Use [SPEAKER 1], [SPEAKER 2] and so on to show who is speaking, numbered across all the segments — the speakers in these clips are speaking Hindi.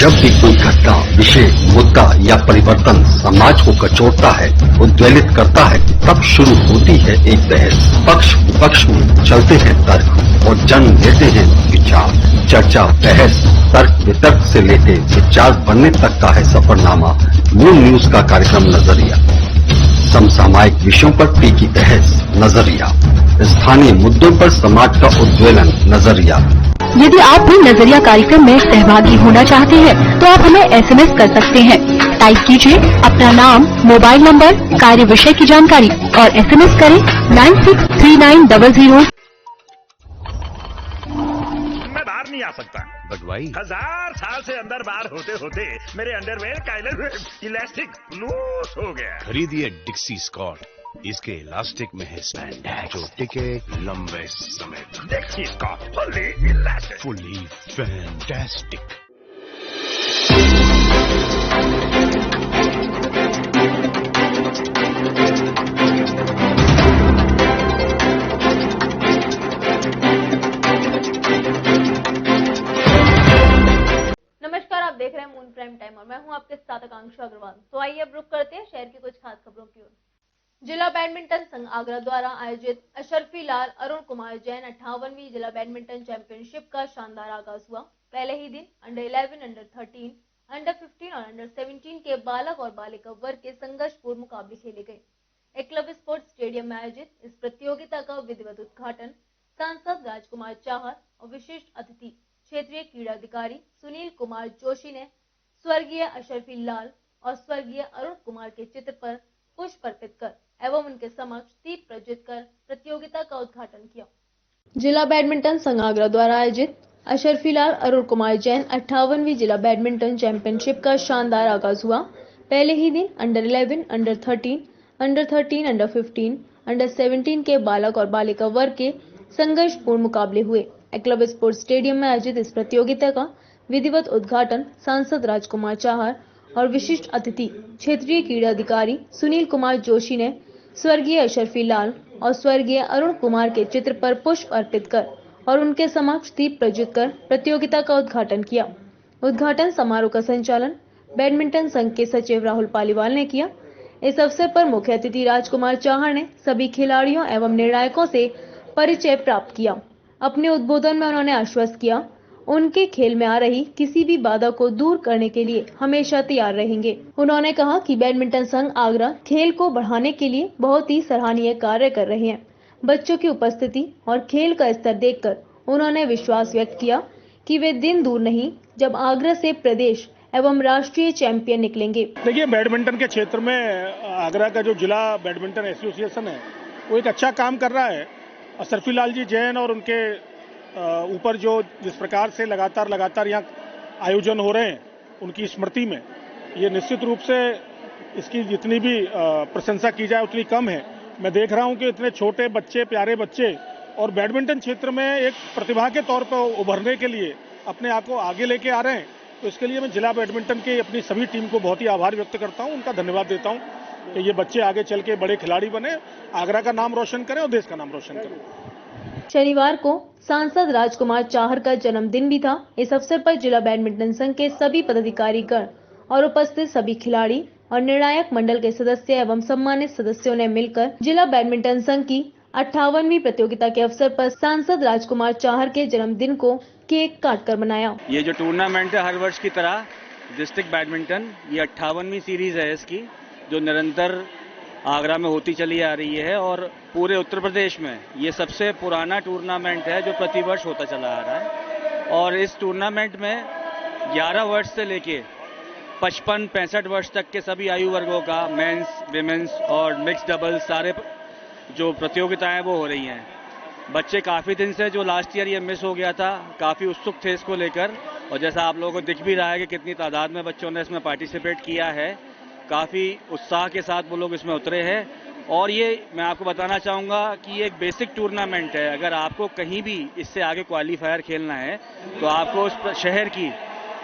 [SPEAKER 1] जब भी कोई घटना, विषय, मुद्दा या परिवर्तन समाज को कचोटता है, उद्वेलित करता है, तब शुरू होती है एक बहस। पक्ष विपक्ष में चलते हैं तर्क और जन देते हैं विचार। चर्चा, बहस, तर्क वितर्क से लेकर विचार बनने तक का है सफरनामा मून न्यूज का कार्यक्रम नजरिया। समसामयिक विषयों पर टीकी बहस, नजरिया। स्थानीय मुद्दों पर समाज का उद्वेलन, नजरिया।
[SPEAKER 2] यदि आप भी नजरिया कार्यक्रम में सहभागी होना चाहते हैं तो आप हमें एसएमएस कर सकते हैं। टाइप कीजिए अपना नाम, मोबाइल नंबर, कार्य विषय की जानकारी और एसएमएस करें 963900।
[SPEAKER 3] मैं बाहर नहीं आ सकता,
[SPEAKER 4] बट भाई
[SPEAKER 3] 1000 साल से अंदर बाहर होते होते मेरे अंडरवेयर का इलास्टिक लूज हो गया।
[SPEAKER 4] खरीदिए डिक्सी स्कॉट, इसके इलास्टिक में है स्पैंड जो टिके लंबे समय तक।
[SPEAKER 3] Dixcy Scott fully elastic,
[SPEAKER 4] fully fantastic.
[SPEAKER 5] नमस्कार, आप देख रहे हैं मून प्राइम टाइम और मैं हूं आपके साथ आकांक्षा अग्रवाल। तो आइए अब रुक करते हैं शहर की कुछ खास खबरों की ओर। जिला बैडमिंटन संघ आगरा द्वारा आयोजित अशरफी लाल अरुण कुमार जैन 58वीं जिला बैडमिंटन चैंपियनशिप का शानदार आगाज हुआ। पहले ही दिन अंडर 11, अंडर 13, अंडर 15 और अंडर 17 के बालक और बालिका वर्ग के संघर्षपूर्ण मुकाबले खेले गए। एकलव्य स्पोर्ट्स स्टेडियम में आयोजित इस प्रतियोगिता का विधिवत उद्घाटन सांसद राजकुमार चाहर और विशिष्ट अतिथि क्षेत्रीय क्रीड़ाधिकारी सुनील कुमार जोशी ने स्वर्गीय अशरफी लाल और स्वर्गीय अरुण कुमार के चित्र पर पुष्प अर्पित कर एवं उनके समक्ष दीप प्रज्वलित कर प्रतियोगिता का उद्घाटन किया। जिला बैडमिंटन संघ आगरा द्वारा आयोजित अशरफी लाल अरुण कुमार जैन 58वीं जिला बैडमिंटन चैंपियनशिप का शानदार आगाज हुआ। पहले ही दिन under 11, under 13, under 13, under 15, under 17 के बालक और बालिका वर्ग के संघर्षपूर्ण मुकाबले हुए। एकलव्य स्पोर्ट्स स्टेडियम में आयोजित इस प्रतियोगिता का विधिवत उद्घाटन सांसद राजकुमार चाहर और विशिष्ट अतिथि क्षेत्रीय क्रीड़ाधिकारी सुनील कुमार जोशी ने स्वर्गीय अशरफी लाल और स्वर्गीय अरुण कुमार के चित्र पर पुष्प अर्पित कर और उनके समक्ष दीप प्रज्वलित कर प्रतियोगिता का उद्घाटन किया। उद्घाटन समारोह का संचालन बैडमिंटन संघ के सचिव राहुल पालीवाल ने किया। इस अवसर पर मुख्य अतिथि राजकुमार चाहर ने सभी खिलाड़ियों एवं निर्णायकों से परिचय प्राप्त किया। अपने उद्बोधन में उन्होंने आश्वस्त किया उनके खेल में आ रही किसी भी बाधा को दूर करने के लिए हमेशा तैयार रहेंगे। उन्होंने कहा कि बैडमिंटन संघ आगरा खेल को बढ़ाने के लिए बहुत ही सराहनीय कार्य कर रहे हैं। बच्चों की उपस्थिति और खेल का स्तर देखकर उन्होंने विश्वास व्यक्त किया कि वे दिन दूर नहीं जब आगरा से प्रदेश एवं राष्ट्रीय चैंपियन निकलेंगे।
[SPEAKER 6] देखिए, बैडमिंटन के क्षेत्र में आगरा का जो जिला बैडमिंटन एसोसिएशन है वो एक अच्छा काम कर रहा है। अशरफी लाल जी जैन और उनके ऊपर जो जिस प्रकार से लगातार यहाँ आयोजन हो रहे हैं उनकी स्मृति में, ये निश्चित रूप से इसकी जितनी भी प्रशंसा की जाए उतनी कम है। मैं देख रहा हूँ कि इतने छोटे बच्चे, प्यारे बच्चे और बैडमिंटन क्षेत्र में एक प्रतिभा के तौर पर उभरने के लिए अपने आप को आगे लेके आ रहे हैं। तो इसके लिए मैं जिला बैडमिंटन की अपनी सभी टीम को बहुत ही आभार व्यक्त करता हूँ, उनका धन्यवाद देता हूँ कि ये बच्चे आगे चल के बड़े खिलाड़ी बने, आगरा का नाम रोशन करें और देश का नाम रोशन करें।
[SPEAKER 5] शनिवार को सांसद राजकुमार चाहर का जन्मदिन भी था। इस अवसर पर जिला बैडमिंटन संघ के सभी पदाधिकारीगण और उपस्थित सभी खिलाड़ी और निर्णायक मंडल के सदस्य एवं सम्मानित सदस्यों ने मिलकर जिला बैडमिंटन संघ की 58वीं प्रतियोगिता के अवसर पर सांसद राजकुमार चाहर के जन्मदिन को केक काटकर मनाया।
[SPEAKER 7] ये जो टूर्नामेंट है हर वर्ष की तरह डिस्ट्रिक्ट बैडमिंटन, ये 58वीं सीरीज है इसकी, जो निरंतर आगरा में होती चली आ रही है और पूरे उत्तर प्रदेश में ये सबसे पुराना टूर्नामेंट है जो प्रतिवर्ष होता चला आ रहा है। और इस टूर्नामेंट में 11 वर्ष से लेके 55-65 वर्ष तक के सभी आयु वर्गों का मेंस, विमेंस और मिक्स डबल्स सारे जो प्रतियोगिताएं वो हो रही हैं। बच्चे काफ़ी दिन से, जो लास्ट ईयर ये मिस हो गया था, काफ़ी उत्सुक थे इसको लेकर और जैसा आप लोगों को दिख भी रहा है कि कितनी तादाद में बच्चों ने इसमें पार्टिसिपेट किया है। काफ़ी उत्साह के साथ वो लोग इसमें उतरे हैं और ये मैं आपको बताना चाहूँगा कि ये एक बेसिक टूर्नामेंट है। अगर आपको कहीं भी इससे आगे क्वालिफायर खेलना है तो आपको उस शहर की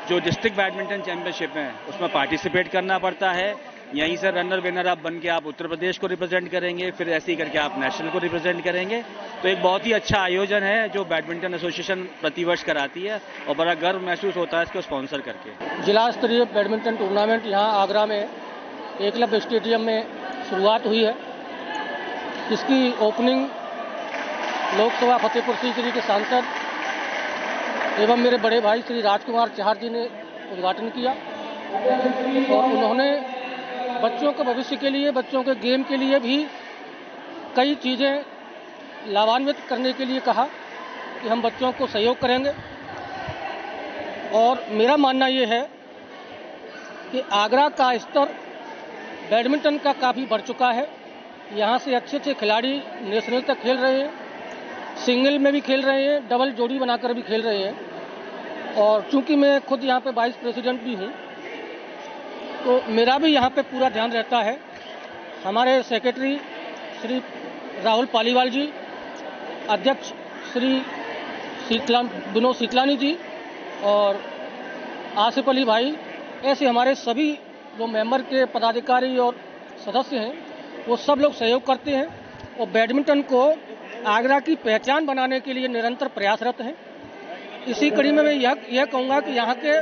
[SPEAKER 7] जो डिस्ट्रिक्ट बैडमिंटन चैंपियनशिप है उसमें पार्टिसिपेट करना पड़ता है। यहीं से रनर विनर आप बन के आप उत्तर प्रदेश को रिप्रेजेंट करेंगे, फिर ऐसे ही करके आप नेशनल को रिप्रेजेंट करेंगे। तो एक बहुत ही अच्छा आयोजन है जो बैडमिंटन एसोसिएशन प्रतिवर्ष कराती है और बड़ा गर्व महसूस होता है इसको स्पॉन्सर करके।
[SPEAKER 8] जिला स्तरीय बैडमिंटन टूर्नामेंट यहाँ आगरा में एकलव्य स्टेडियम में शुरुआत हुई है। इसकी ओपनिंग लोकसभा फतेहपुर सीकरी के सांसद एवं मेरे बड़े भाई श्री राजकुमार चाहर जी ने उद्घाटन किया और उन्होंने बच्चों के भविष्य के लिए, बच्चों के गेम के लिए भी कई चीज़ें लाभान्वित करने के लिए कहा कि हम बच्चों को सहयोग करेंगे। और मेरा मानना ये है कि आगरा का स्तर बैडमिंटन का काफ़ी बढ़ चुका है। यहाँ से अच्छे अच्छे खिलाड़ी नेशनल तक खेल रहे हैं, सिंगल में भी खेल रहे हैं, डबल जोड़ी बनाकर भी खेल रहे हैं। और चूंकि मैं खुद यहाँ पे वाइस प्रेसिडेंट भी हूँ तो मेरा भी यहाँ पे पूरा ध्यान रहता है। हमारे सेक्रेटरी श्री राहुल पालीवाल जी, अध्यक्ष श्री विनोद सीतलानी जी और आसिफ अली भाई, ऐसे हमारे सभी जो मेंबर के पदाधिकारी और सदस्य हैं वो सब लोग सहयोग करते हैं और बैडमिंटन को आगरा की पहचान बनाने के लिए निरंतर प्रयासरत हैं। इसी कड़ी में मैं यह कहूँगा कि यहाँ के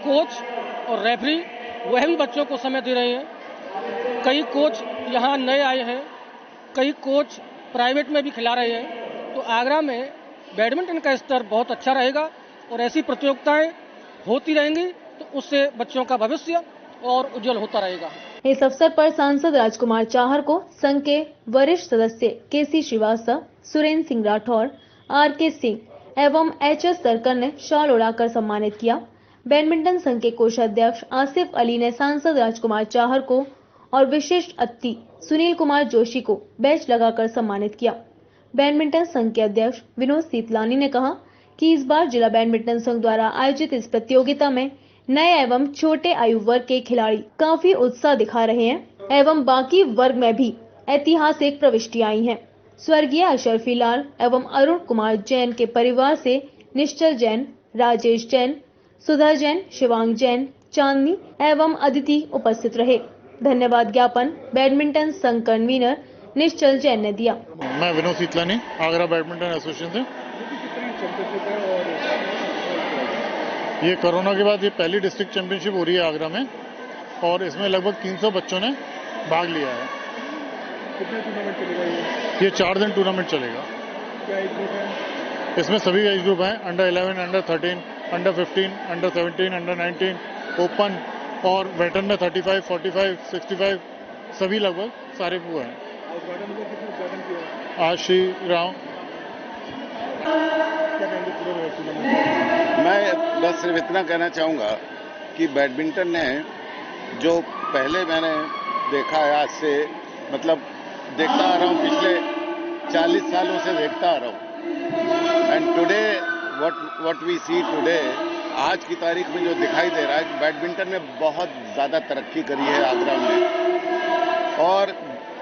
[SPEAKER 8] कोच और रेफरी वह भी बच्चों को समय दे रहे हैं। कई कोच यहाँ नए आए हैं, कई कोच प्राइवेट में भी खिला रहे हैं। तो आगरा में बैडमिंटन का स्तर बहुत अच्छा रहेगा और ऐसी प्रतियोगिताएं होती रहेंगी तो उससे बच्चों का भविष्य और उज्जवल होता रहेगा।
[SPEAKER 5] इस अवसर पर सांसद राजकुमार चाहर को संघ के वरिष्ठ सदस्य केसी श्रीवास्तव, सुरेंद्र सिंह राठौर, आर.के. सिंह एवं एच.एस. सरकर ने शॉल उड़ाकर सम्मानित किया। बैडमिंटन संघ के कोषाध्यक्ष आसिफ अली ने सांसद राजकुमार चाहर को और विशिष्ट अतिथि सुनील कुमार जोशी को बैच लगाकर सम्मानित किया। बैडमिंटन संघ के अध्यक्ष विनोद सीतलानी ने कहा कि इस बार जिला बैडमिंटन संघ द्वारा आयोजित इस प्रतियोगिता में नए एवं छोटे आयु वर्ग के खिलाड़ी काफी उत्साह दिखा रहे हैं एवं बाकी वर्ग में भी ऐतिहासिक प्रविष्टि आई हैं। स्वर्गीय अशरफी लाल एवं अरुण कुमार जैन के परिवार से निश्चल जैन, राजेश जैन, सुधा जैन, शिवांग जैन, चांदनी एवं अदिति उपस्थित रहे। धन्यवाद ज्ञापन बैडमिंटन संघ कन्वीनर निश्चल जैन ने दिया।
[SPEAKER 9] मैं विनोद सीतलानी, आगरा बैडमिंटन एसोसिएशन से। ये कोरोना के बाद ये पहली डिस्ट्रिक्ट चैंपियनशिप हो रही है आगरा में और इसमें लगभग 300 बच्चों ने भाग लिया है।
[SPEAKER 6] कितने टूर्नामेंट चलेगा
[SPEAKER 9] ये 4 दिन टूर्नामेंट चलेगा।
[SPEAKER 6] क्या एज ग्रुप है?
[SPEAKER 9] इसमें सभी एज ग्रुप हैं, under 11, under 13, under 15, under 17, under 19, open और वेटरन में 35, 45, 65 सभी लगभग सारे हुए हैं। आज श्री राम
[SPEAKER 10] मैं बस सिर्फ इतना कहना चाहूँगा कि बैडमिंटन ने जो पहले मैंने देखा है, आज से मतलब देखता आ रहा हूँ, पिछले 40 सालों से देखता आ रहा हूँ। And today what we see today, आज की तारीख में जो दिखाई दे रहा है कि बैडमिंटन ने बहुत ज़्यादा तरक्की करी है आगरा में और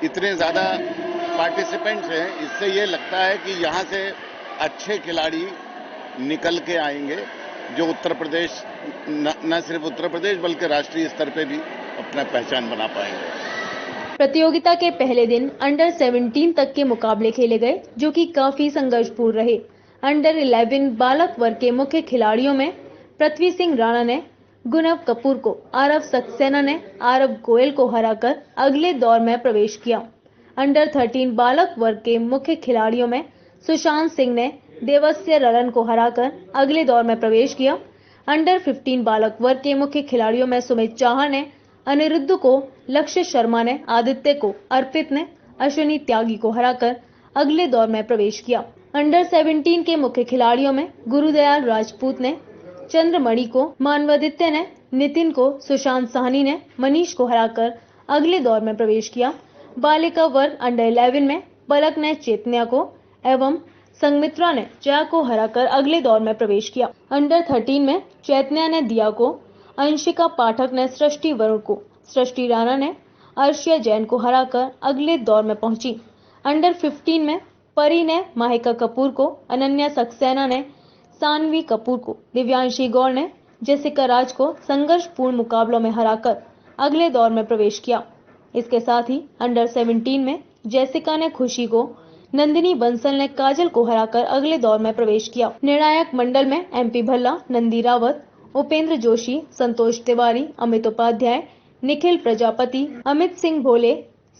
[SPEAKER 10] इतने ज़्यादा पार्टिसिपेंट्स हैं। इससे ये लगता है कि यहाँ से अच्छे खिलाड़ी निकल के आएंगे जो उत्तर प्रदेश न सिर्फ उत्तर प्रदेश बल्कि राष्ट्रीय स्तर पे भी अपना पहचान बना पाएंगे।
[SPEAKER 5] प्रतियोगिता के पहले दिन अंडर 17 तक के मुकाबले खेले गए जो कि काफी संघर्षपूर्ण रहे। अंडर 11 बालक वर्ग के मुख्य खिलाड़ियों में पृथ्वी सिंह राणा ने गुनव कपूर को, आरव सक्सेना ने आरव गोयल को हराकर अगले दौर में प्रवेश किया। अंडर 13 बालक वर्ग के मुख्य खिलाड़ियों में सुशांत सिंह ने देवस्य रलन को हराकर अगले दौर में प्रवेश किया। अंडर 15 बालक वर्ग के मुख्य खिलाड़ियों में सुमित चाहर ने अनिरुद्ध को, लक्ष्य शर्मा ने आदित्य को, अर्पित ने अश्विनी त्यागी को हराकर अगले दौर में प्रवेश किया। अंडर 17 के मुख्य खिलाड़ियों में गुरुदयाल राजपूत ने चंद्रमणि को, मानवादित्य ने नितिन को, सुशांत साहनी ने मनीष को हराकर अगले दौर में प्रवेश किया। बालिका वर्ग अंडर 11 में पलक ने चेतन्या को एवं संगमित्रा ने जया को हराकर अगले दौर में प्रवेश किया। अंडर 13 में चैतन्या ने दिया को, अंशिका पाठक ने सृष्टि वरुण को, सृष्टि राणा ने अर्शिया जैन को हराकर अगले दौर में पहुंची। अंडर 15 में परी ने माहिका कपूर को, अनन्या सक्सेना ने सानवी कपूर को, दिव्यांशी गौर ने जेसिका राज को संघर्षपूर्ण मुकाबलों में हराकर अगले दौर में प्रवेश किया। इसके साथ ही अंडर 17 में जैसिका ने खुशी को, नंदिनी बंसल ने काजल को हराकर अगले दौर में प्रवेश किया। निर्णायक मंडल में MP भल्ला, नंदी रावत, उपेंद्र जोशी, संतोष तिवारी, अमित उपाध्याय, निखिल प्रजापति, अमित सिंह भोले,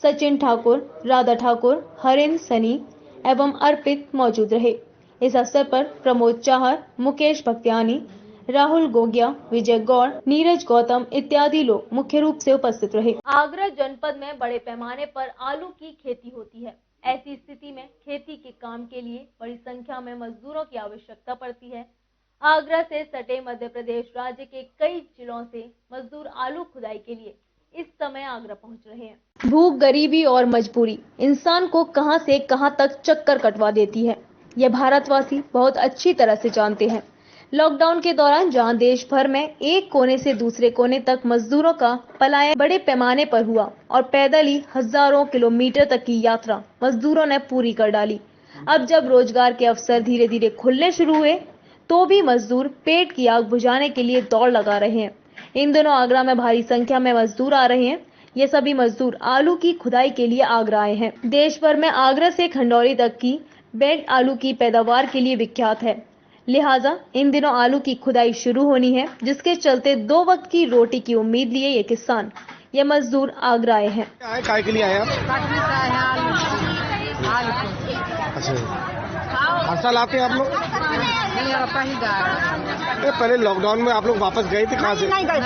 [SPEAKER 5] सचिन ठाकुर, राधा ठाकुर, हरेंद्र सनी एवं अर्पित मौजूद रहे। इस अवसर पर प्रमोद चाहर, मुकेश भक्तियानी, राहुल गोगिया, विजय गौड़, नीरज गौतम इत्यादि लोग मुख्य रूप से उपस्थित रहे। आगरा जनपद में बड़े पैमाने पर आलू की खेती होती है। ऐसी स्थिति में खेती के काम के लिए बड़ी संख्या में मजदूरों की आवश्यकता पड़ती है। आगरा से सटे मध्य प्रदेश राज्य के कई जिलों से मजदूर आलू खुदाई के लिए इस समय आगरा पहुंच रहे हैं। भूख, गरीबी और मजबूरी इंसान को कहां से कहां तक चक्कर कटवा देती है, यह भारतवासी बहुत अच्छी तरह से जानते हैं। लॉकडाउन के दौरान जहां देश भर में एक कोने से दूसरे कोने तक मजदूरों का पलायन बड़े पैमाने पर हुआ और पैदल ही हजारों किलोमीटर तक की यात्रा मजदूरों ने पूरी कर डाली। अब जब रोजगार के अवसर धीरे धीरे खुलने शुरू हुए तो भी मजदूर पेट की आग बुझाने के लिए दौड़ लगा रहे हैं। इन दिनों आगरा में भारी संख्या में मजदूर आ रहे हैं। ये सभी मजदूर आलू की खुदाई के लिए आगरा आए हैं। देश भर में आगरा से खंडौरी तक की बेल्ट आलू की पैदावार के लिए विख्यात है। लिहाजा इन दिनों आलू की खुदाई शुरू होनी है, जिसके चलते 2 वक्त की रोटी की उम्मीद लिए ये किसान, ये मजदूर आगरा आए हैं।
[SPEAKER 11] काय के लिए आए आप? अच्छा, हर साल आते हैं आप लोग? पहले लॉकडाउन में आप लोग वापस गए थे? कहाँ से? नहीं गए।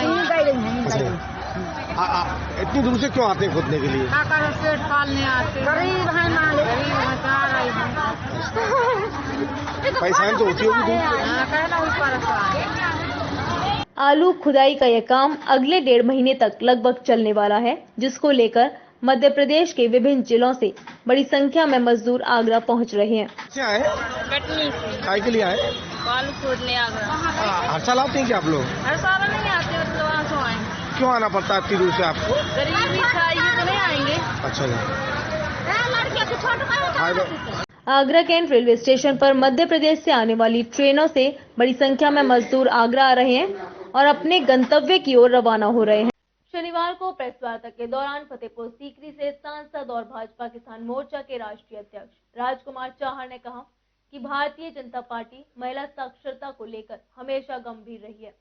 [SPEAKER 11] इतनी दूर से क्यों आते हैं खोदने के लिए? पेट पालने आते, गरीब है ना, परेशान तो होती होगी।
[SPEAKER 5] आलू खुदाई का यह काम अगले 1.5 महीने तक लगभग चलने वाला है, जिसको लेकर मध्य प्रदेश के विभिन्न जिलों से बड़ी संख्या में मजदूर आगरा पहुंच रहे हैं।
[SPEAKER 11] आए?
[SPEAKER 12] कटनी से।
[SPEAKER 11] काय के लिए आए?
[SPEAKER 12] आलू खोदने आगरा।
[SPEAKER 11] हर साल आते हैं क्या आप लोग?
[SPEAKER 12] हर साल नहीं आते, मतलब वहाँ से आए।
[SPEAKER 11] क्यों आना पड़ता है इतनी दूर से आपको?
[SPEAKER 12] गरीबी खाइए तो नहीं आएंगे।
[SPEAKER 11] अच्छा
[SPEAKER 5] आगरा कैंट रेलवे स्टेशन पर मध्य प्रदेश से आने वाली ट्रेनों से बड़ी संख्या में मजदूर आगरा आ रहे हैं और अपने गंतव्य की ओर रवाना हो रहे हैं। शनिवार को प्रेस वार्ता के दौरान फतेहपुर सीकरी से सांसद और भाजपा किसान मोर्चा के राष्ट्रीय अध्यक्ष राजकुमार चाहर ने कहा कि भारतीय जनता पार्टी महिला साक्षरता को लेकर हमेशा गंभीर रही है।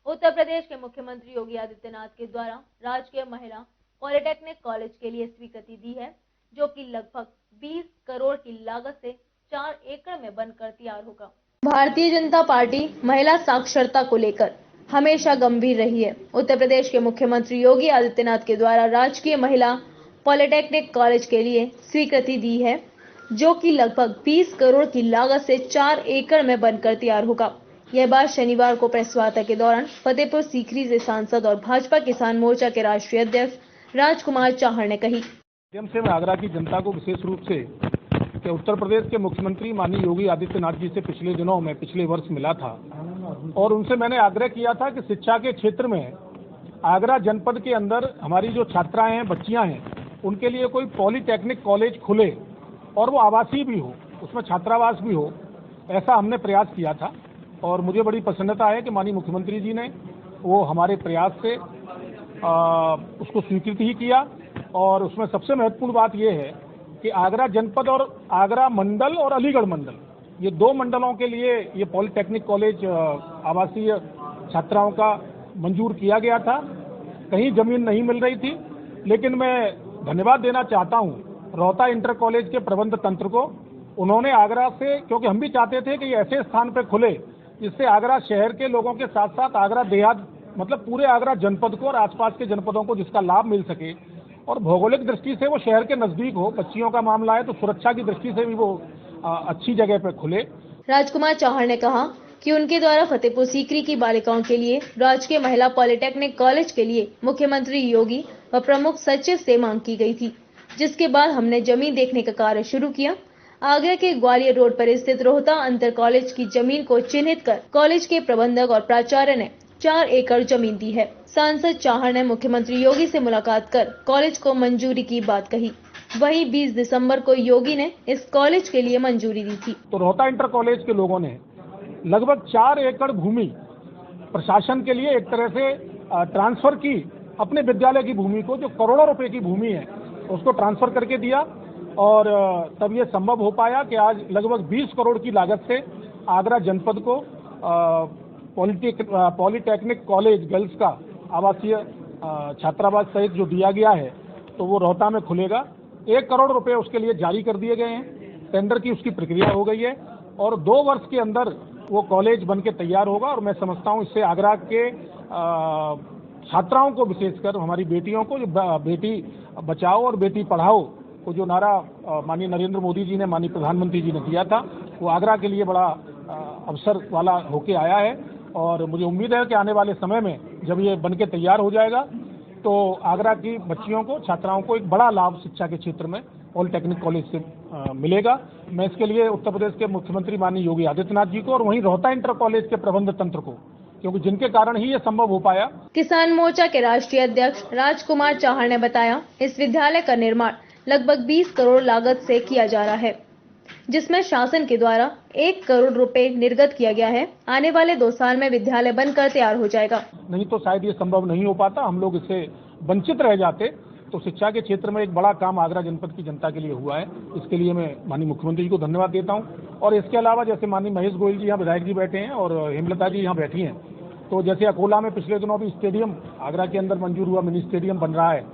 [SPEAKER 5] उत्तर प्रदेश के मुख्यमंत्री योगी आदित्यनाथ के द्वारा राजकीय महिला पॉलिटेक्निक कॉलेज के लिए स्वीकृति दी है, जो कि लगभग 20 करोड़ की लागत से 4 एकड़ में बनकर तैयार होगा। भारतीय जनता पार्टी महिला साक्षरता को लेकर हमेशा गंभीर रही है। उत्तर प्रदेश के मुख्यमंत्री योगी आदित्यनाथ के द्वारा राजकीय महिला पॉलिटेक्निक कॉलेज के लिए स्वीकृति दी है, जो कि लगभग 20 करोड़ की लागत से 4 एकड़ में बनकर तैयार होगा। यह बात शनिवार को प्रेस वार्ता के दौरान फतेहपुर सीकरी से सांसद और भाजपा किसान मोर्चा के राष्ट्रीय अध्यक्ष राजकुमार चाहर ने कही।
[SPEAKER 6] से मैं आगरा की जनता को विशेष रूप से कि उत्तर प्रदेश के मुख्यमंत्री माननीय योगी आदित्यनाथ जी से पिछले वर्ष मिला था और उनसे मैंने आग्रह किया था कि शिक्षा के क्षेत्र में आगरा जनपद के अंदर हमारी जो छात्राएं हैं, बच्चियां हैं, उनके लिए कोई पॉलिटेक्निक कॉलेज खुले और वो आवासीय भी हो, उसमें छात्रावास भी हो। ऐसा हमने प्रयास किया था और मुझे बड़ी प्रसन्नता है कि माननीय मुख्यमंत्री जी ने वो हमारे प्रयास से उसको स्वीकृति ही किया। और उसमें सबसे महत्वपूर्ण बात यह है कि आगरा जनपद और आगरा मंडल और अलीगढ़ मंडल, ये 2 मंडलों के लिए ये पॉलिटेक्निक कॉलेज आवासीय छात्राओं का मंजूर किया गया था। कहीं जमीन नहीं मिल रही थी, लेकिन मैं धन्यवाद देना चाहता हूं रोहता इंटर कॉलेज के प्रबंध तंत्र को। उन्होंने आगरा से, क्योंकि हम भी चाहते थे कि ये ऐसे स्थान पर खुले जिससे आगरा शहर के लोगों के साथ साथ आगरा देहात, मतलब पूरे आगरा जनपद को और आसपास के जनपदों को जिसका लाभ मिल सके और भौगोलिक दृष्टि से वो शहर के नजदीक हो। बच्चियों का मामला है तो सुरक्षा की दृष्टि से भी वो अच्छी जगह पर खुले।
[SPEAKER 5] राजकुमार चाहर ने कहा कि उनके द्वारा फतेहपुर सीकरी की बालिकाओं के लिए राजकीय महिला पॉलिटेक्निक कॉलेज के लिए मुख्यमंत्री योगी व प्रमुख सचिव से मांग की गई थी, जिसके बाद हमने जमीन देखने का कार्य शुरू किया। आगरा के ग्वालियर रोड पर स्थित रोहता अंतर कॉलेज की जमीन को चिन्हित कर कॉलेज के प्रबंधक और प्राचार्य ने 4 एकड़ जमीन दी है। सांसद चाहर ने मुख्यमंत्री योगी से मुलाकात कर कॉलेज को मंजूरी की बात कही। वहीं 20 दिसंबर को योगी ने इस कॉलेज के लिए मंजूरी दी थी।
[SPEAKER 6] तो रोहता इंटर कॉलेज के लोगों ने लगभग 4 एकड़ भूमि प्रशासन के लिए एक तरह से ट्रांसफर की अपने विद्यालय की भूमि को, जो करोड़ों रुपए की भूमि है, उसको ट्रांसफर करके दिया और तब ये संभव हो पाया कि आज लगभग 20 करोड़ की लागत से आगरा जनपद को पॉलिटेक्निक कॉलेज गर्ल्स का आवासीय छात्रावास सहित जो दिया गया है, तो वो रोहता में खुलेगा। 1 करोड़ रुपए उसके लिए जारी कर दिए गए हैं, टेंडर की उसकी प्रक्रिया हो गई है और 2 वर्ष के अंदर वो कॉलेज बन के तैयार होगा। और मैं समझता हूँ इससे आगरा के छात्राओं को, विशेषकर हमारी बेटियों को, जो बेटी बचाओ और बेटी पढ़ाओ को जो नारा माननीय नरेंद्र मोदी जी ने, माननीय प्रधानमंत्री जी ने दिया था, वो आगरा के लिए बड़ा अवसर वाला होके आया है। और मुझे उम्मीद है कि आने वाले समय में जब ये बन के तैयार हो जाएगा तो आगरा की बच्चियों को, छात्राओं को एक बड़ा लाभ शिक्षा के क्षेत्र में पॉलिटेक्निक कॉलेज से मिलेगा। मैं इसके लिए उत्तर प्रदेश के मुख्यमंत्री माननीय योगी आदित्यनाथ जी को और वहीं रोहता इंटर कॉलेज के प्रबंध तंत्र को, क्योंकि जिनके कारण ही ये संभव हो पाया।
[SPEAKER 5] किसान मोर्चा के राष्ट्रीय अध्यक्ष राजकुमार चौहान ने बताया, इस विद्यालय का निर्माण लगभग 20 करोड़ लागत से किया जा रहा है, जिसमें शासन के द्वारा 1 करोड़ रुपए निर्गत किया गया है। आने वाले 2 साल में विद्यालय बनकर तैयार हो जाएगा।
[SPEAKER 6] नहीं तो शायद ये संभव नहीं हो पाता, हम लोग इससे वंचित रह जाते। तो शिक्षा के क्षेत्र में एक बड़ा काम आगरा जनपद की जनता के लिए हुआ है, इसके लिए मैं माननीय मुख्यमंत्री जी को धन्यवाद देता हूँ। और इसके अलावा जैसे माननीय महेश गोयल जी यहाँ विधायक जी बैठे हैं और हेमलता जी यहाँ बैठी हैं, तो जैसे अकोला में पिछले दिनों भी स्टेडियम आगरा के अंदर मंजूर हुआ, मिनी स्टेडियम बन रहा है।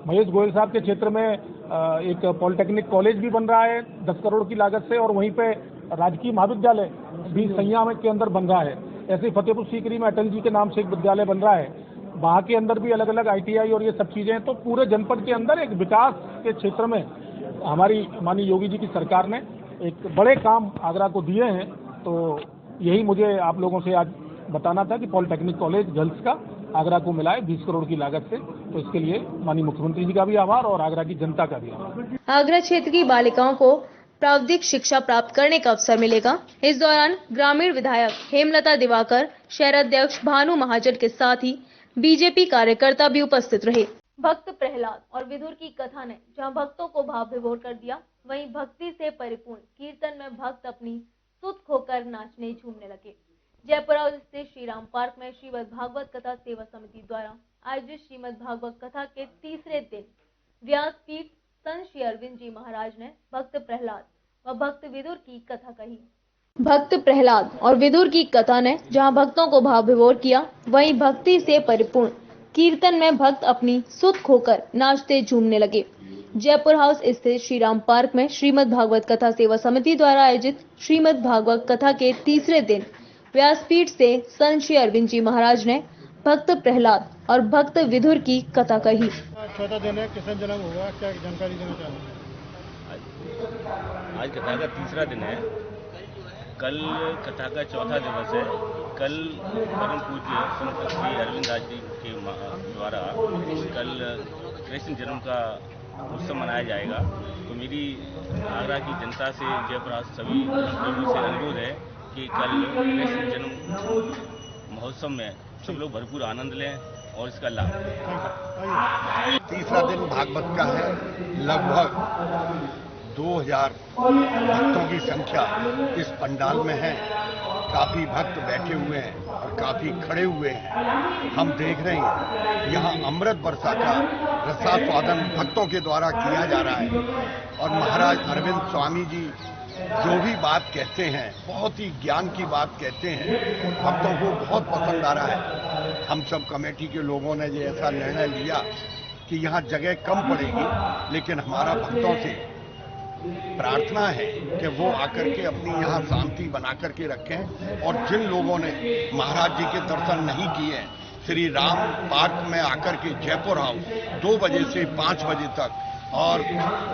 [SPEAKER 6] महेश गोयल साहब के क्षेत्र में एक पॉलिटेक्निक कॉलेज भी बन रहा है 10 करोड़ की लागत से, और वहीं पे राजकीय महाविद्यालय भी सैया के अंदर बन रहा है। ऐसे फतेहपुर सीकरी में अटल जी के नाम से एक विद्यालय बन रहा है। वहाँ के अंदर भी अलग अलग ITI और ये सब चीजें। तो पूरे जनपद के अंदर एक विकास के क्षेत्र में हमारी माननीय योगी जी की सरकार ने एक बड़े काम आगरा को दिए हैं। तो यही मुझे आप लोगों से आज बताना था कि पॉलिटेक्निक कॉलेज गर्ल्स का आगरा को मिला है 20 करोड़ की लागत से। तो इसके लिए माननीय मुख्यमंत्री जी का भी आभार और आगरा की जनता का भी आभार।
[SPEAKER 5] आगरा क्षेत्र की बालिकाओं को प्राविधिक शिक्षा प्राप्त करने का अवसर मिलेगा। इस दौरान ग्रामीण विधायक हेमलता दिवाकर, शहर अध्यक्ष भानु महाजन के साथ ही बीजेपी कार्यकर्ता भी उपस्थित रहे। भक्त प्रहलाद और विदुर की कथा ने जहां भक्तों को भाव विभोर कर दिया, वहीं भक्ति से परिपूर्ण कीर्तन में भक्त अपनी सुध खोकर नाचने झूमने लगे। जयपुर स्थित श्री राम पार्क में श्रीमद् भागवत कथा सेवा समिति द्वारा आयोजित श्रीमद् भागवत कथा के तीसरे दिन व्यासपीठ संत श्री अरविंद जी महाराज ने भक्त प्रहलाद व भक्त विदुर की कथा कही। भक्त प्रहलाद और विदुर की कथा ने जहां भक्तों को भाव विभोर किया, वहीं भक्ति से परिपूर्ण कीर्तन में भक्त अपनी सुध खोकर नाचते झूमने लगे। जयपुर हाउस स्थित श्री राम पार्क में श्रीमद् भागवत कथा सेवा समिति द्वारा आयोजित श्रीमद् भागवत कथा के तीसरे दिन व्यासपीठ से संत श्री अरविंद जी महाराज ने भक्त प्रहलाद और भक्त विदुर की कथा कही।
[SPEAKER 9] चौथा दिन है, किसान जन्म होगा, क्या जानकारी देना चाहेंगे?
[SPEAKER 13] आज कथा का तीसरा दिन है, कल कथा का चौथा दिवस है। कल परम पूज्य संत श्री अरविंद दास जी के द्वारा कल कृष्ण जन्म का उत्सव मनाया जाएगा। तो मेरी आगरा की जनता से, जयपुर सभी लोगों से अनुरोध है कि कल कृष्ण जन्म महोत्सव में सब लोग भरपूर आनंद लें और इसका लाभ।
[SPEAKER 14] तीसरा दिन भागवत का है। लगभग 2000 भक्तों की संख्या इस पंडाल में है। काफी भक्त बैठे हुए हैं और काफी खड़े हुए हैं। हम देख रहे हैं यहाँ अमृत वर्षा का रसास्वादन भक्तों के द्वारा किया जा रहा है। और महाराज अरविंद स्वामी जी जो भी बात कहते हैं, बहुत ही ज्ञान की बात कहते हैं, भक्तों को बहुत पसंद आ रहा है। हम सब कमेटी के लोगों ने ये ऐसा निर्णय लिया कि यहाँ जगह कम पड़ेगी, लेकिन हमारा भक्तों से प्रार्थना है कि वो आकर के अपनी यहाँ शांति बना करके रखें। और जिन लोगों ने महाराज जी के दर्शन नहीं किए, श्री राम पार्क में आकर के जयपुर हाउस 2 बजे से 5 बजे तक और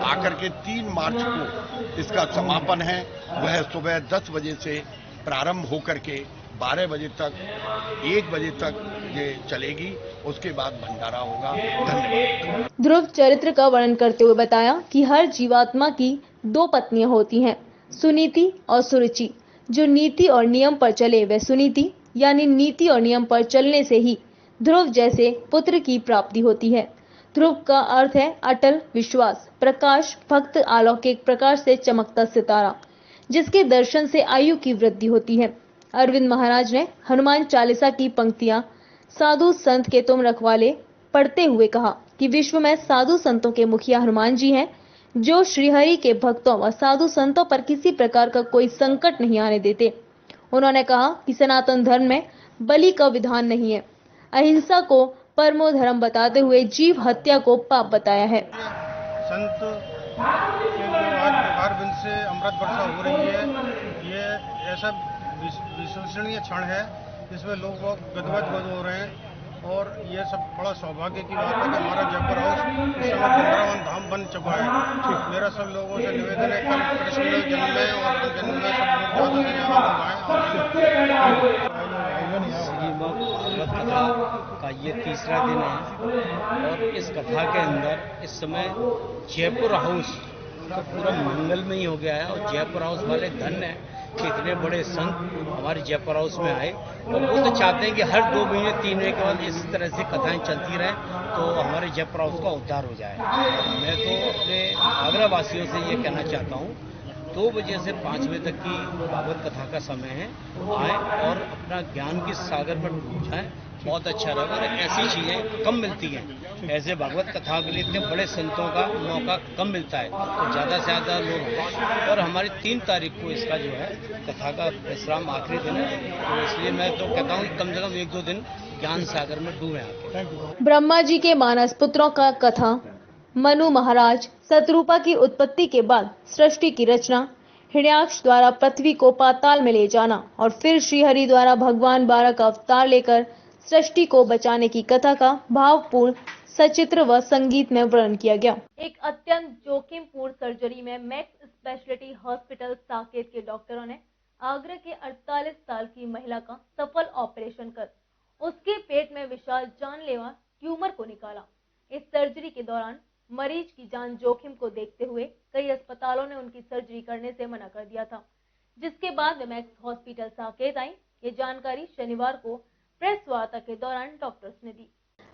[SPEAKER 14] आकर के 3 मार्च को इसका समापन है। वह सुबह 10 बजे से प्रारंभ होकर के 12 बजे तक 1 बजे तक ये चलेगी। उसके बाद भंडारा होगा। धन्यवाद।
[SPEAKER 5] ध्रुव चरित्र का वर्णन करते हुए बताया कि हर जीवात्मा की 2 पत्नियां होती हैं, सुनीति और सुरुचि। जो नीति और नियम पर चले वह सुनीति, यानी नीति और नियम पर चलने से ही ध्रुव जैसे पुत्र की प्राप्ति होती है। ध्रुव का अर्थ है अटल विश्वास, प्रकाश, भक्त, अलौकिक प्रकार से चमकता सितारा, जिसके दर्शन से आयु की वृद्धि होती है। अरविंद महाराज ने हनुमान चालीसा की पंक्तियां, साधु संत के तुम रखवाले, पढ़ते हुए कहा कि विश्व में साधु संतों के मुखिया हनुमान जी हैं, जो श्रीहरि के भक्तों व साधु संतों पर किसी प्रकार का कोई संकट नहीं आने देते। उन्होंने कहा कि सनातन धर्म में बलि का विधान नहीं है, अहिंसा को परमो धर्म बताते हुए जीव हत्या को पाप बताया है।
[SPEAKER 15] संत के जो आज विकार बिंद से अमृत वर्षा हो रही है, ये ऐसा विश्वसनीय क्षण है जिसमें लोग गदगद हो रहे हैं और ये सब बड़ा सौभाग्य की बात है कि हमारा जयपुर हाउस इस समय वृंदावन धाम बन चुका है। मेरा सब लोगों से निवेदन है, कल कृष्ण जन्म में और जन्म में सब लोग ज़्यादा से ज़्यादा
[SPEAKER 16] कथा का ये तीसरा दिन है और इस कथा के अंदर इस समय जयपुर हाउस का पूरा मंगलमय हो गया है और जयपुर हाउस वाले धन्य है कि इतने बड़े संत हमारे जयपुर हाउस में आए और वो तो चाहते हैं कि हर 2 महीने 3 महीने के बाद इस तरह से कथाएं चलती रहें तो हमारे जयपुर हाउस का उद्धार हो जाए। मैं तो अपने आगरा वासियों से ये कहना चाहता हूँ 2 बजे से 5 बजे तक की भागवत कथा का समय है, आए और अपना ज्ञान के सागर में डूब जाएं, बहुत अच्छा रहेगा। और ऐसी चीज़ें कम मिलती हैं, ऐसे भागवत कथा के लिए इतने बड़े संतों का मौका कम मिलता है तो ज़्यादा से ज़्यादा लोग हैं। और हमारी 3 तारीख को इसका जो है कथा का विश्राम आखिरी दिन है, तो इसलिए मैं तो कहता हूँ कम से कम 1-2 दिन ज्ञान सागर में डूबे आके।
[SPEAKER 5] ब्रह्मा जी के मानस पुत्रों का कथा, मनु महाराज, शतरूपा की उत्पत्ति के बाद सृष्टि की रचना, हिरण्याक्ष द्वारा पृथ्वी को पाताल में ले जाना और फिर श्रीहरि द्वारा भगवान बारह का अवतार लेकर सृष्टि को बचाने की कथा का भावपूर्ण सचित्र व संगीत में वर्णन किया गया। एक अत्यंत जोखिमपूर्ण सर्जरी में मैक्स स्पेशलिटी हॉस्पिटल साकेत के डॉक्टरों ने आगरा के 48 साल की महिला का सफल ऑपरेशन कर उसके पेट में विशाल जानलेवा ट्यूमर को निकाला। इस सर्जरी के दौरान मरीज की जान जोखिम को देखते हुए कई अस्पतालों ने उनकी सर्जरी करने से मना कर दिया था, जिसके बाद वे मैक्स हॉस्पिटल साकेत आई। ये जानकारी शनिवार को प्रेस वार्ता के दौरान डॉक्टर्स ने दी।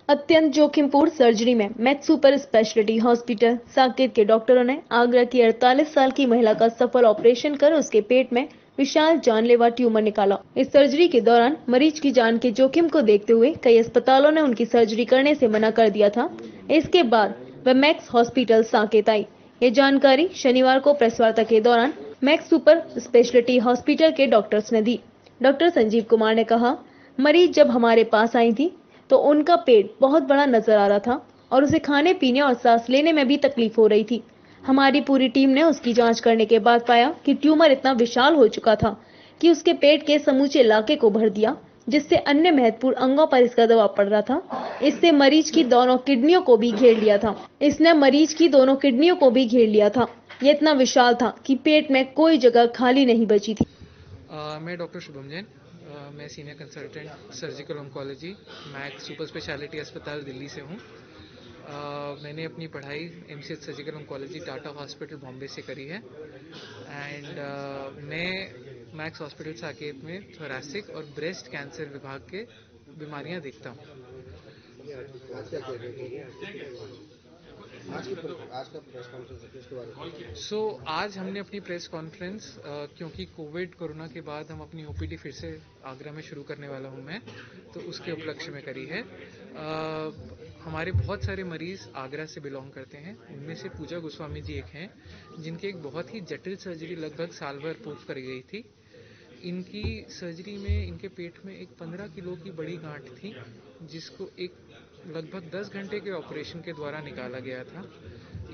[SPEAKER 5] अत्यंत जोखिमपूर्ण सर्जरी में max super speciality hospital Saket के डॉक्टरों ने आगरा की 48 साल की महिला का सफल ऑपरेशन कर उसके पेट में विशाल जानलेवा ट्यूमर निकाला। इस सर्जरी के दौरान मरीज की जान के जोखिम को देखते हुए कई अस्पतालों ने उनकी सर्जरी करने से मना कर दिया था। इसके बाद वह मैक्स हॉस्पिटल साकेत आई। ये जानकारी शनिवार को प्रेस वार्ता के दौरान मैक्स सुपर स्पेशलिटी हॉस्पिटल के डॉक्टर्स ने दी। डॉक्टर संजीव कुमार ने कहा, मरीज जब हमारे पास आई थी तो उनका पेट बहुत बड़ा नजर आ रहा था और उसे खाने पीने और सांस लेने में भी तकलीफ हो रही थी। हमारी पूरी टीम ने उसकी जांच करने के बाद पाया कि ट्यूमर इतना विशाल हो चुका था कि उसके पेट के समूचे इलाके को भर दिया, जिससे अन्य महत्वपूर्ण अंगों पर इसका दबाव पड़ रहा था। इससे मरीज की दोनों किडनियों को भी घेर लिया था। इसने मरीज की दोनों किडनियों को भी घेर लिया था। ये इतना विशाल था कि पेट में कोई जगह खाली नहीं बची थी।
[SPEAKER 17] मैं डॉक्टर शुभम जैन, मैं senior consultant surgical oncology max super speciality अस्पताल दिल्ली से हूँ। मैंने अपनी पढ़ाई MCH surgical oncology Tata hospital Bombay से करी है एंड मैं मैक्स हॉस्पिटल साकेत में थोरैसिक और ब्रेस्ट कैंसर विभाग के बीमारियां देखता हूँ। आज का प्रेस कॉन्फ्रेंस आज हमने अपनी प्रेस कॉन्फ्रेंस क्योंकि कोरोना के बाद हम अपनी ओपीडी फिर से आगरा में शुरू करने वाला हूं मैं, तो उसके उपलक्ष्य में करी है। हमारे बहुत सारे मरीज आगरा से बिलोंग करते हैं। उनमें से पूजा गोस्वामी जी एक हैं जिनकी एक बहुत ही जटिल सर्जरी लगभग साल भर पूर्व करी गई थी। इनकी सर्जरी में इनके पेट में एक 15 किलो की बड़ी गांठ थी, जिसको एक लगभग 10 घंटे के ऑपरेशन के द्वारा निकाला गया था।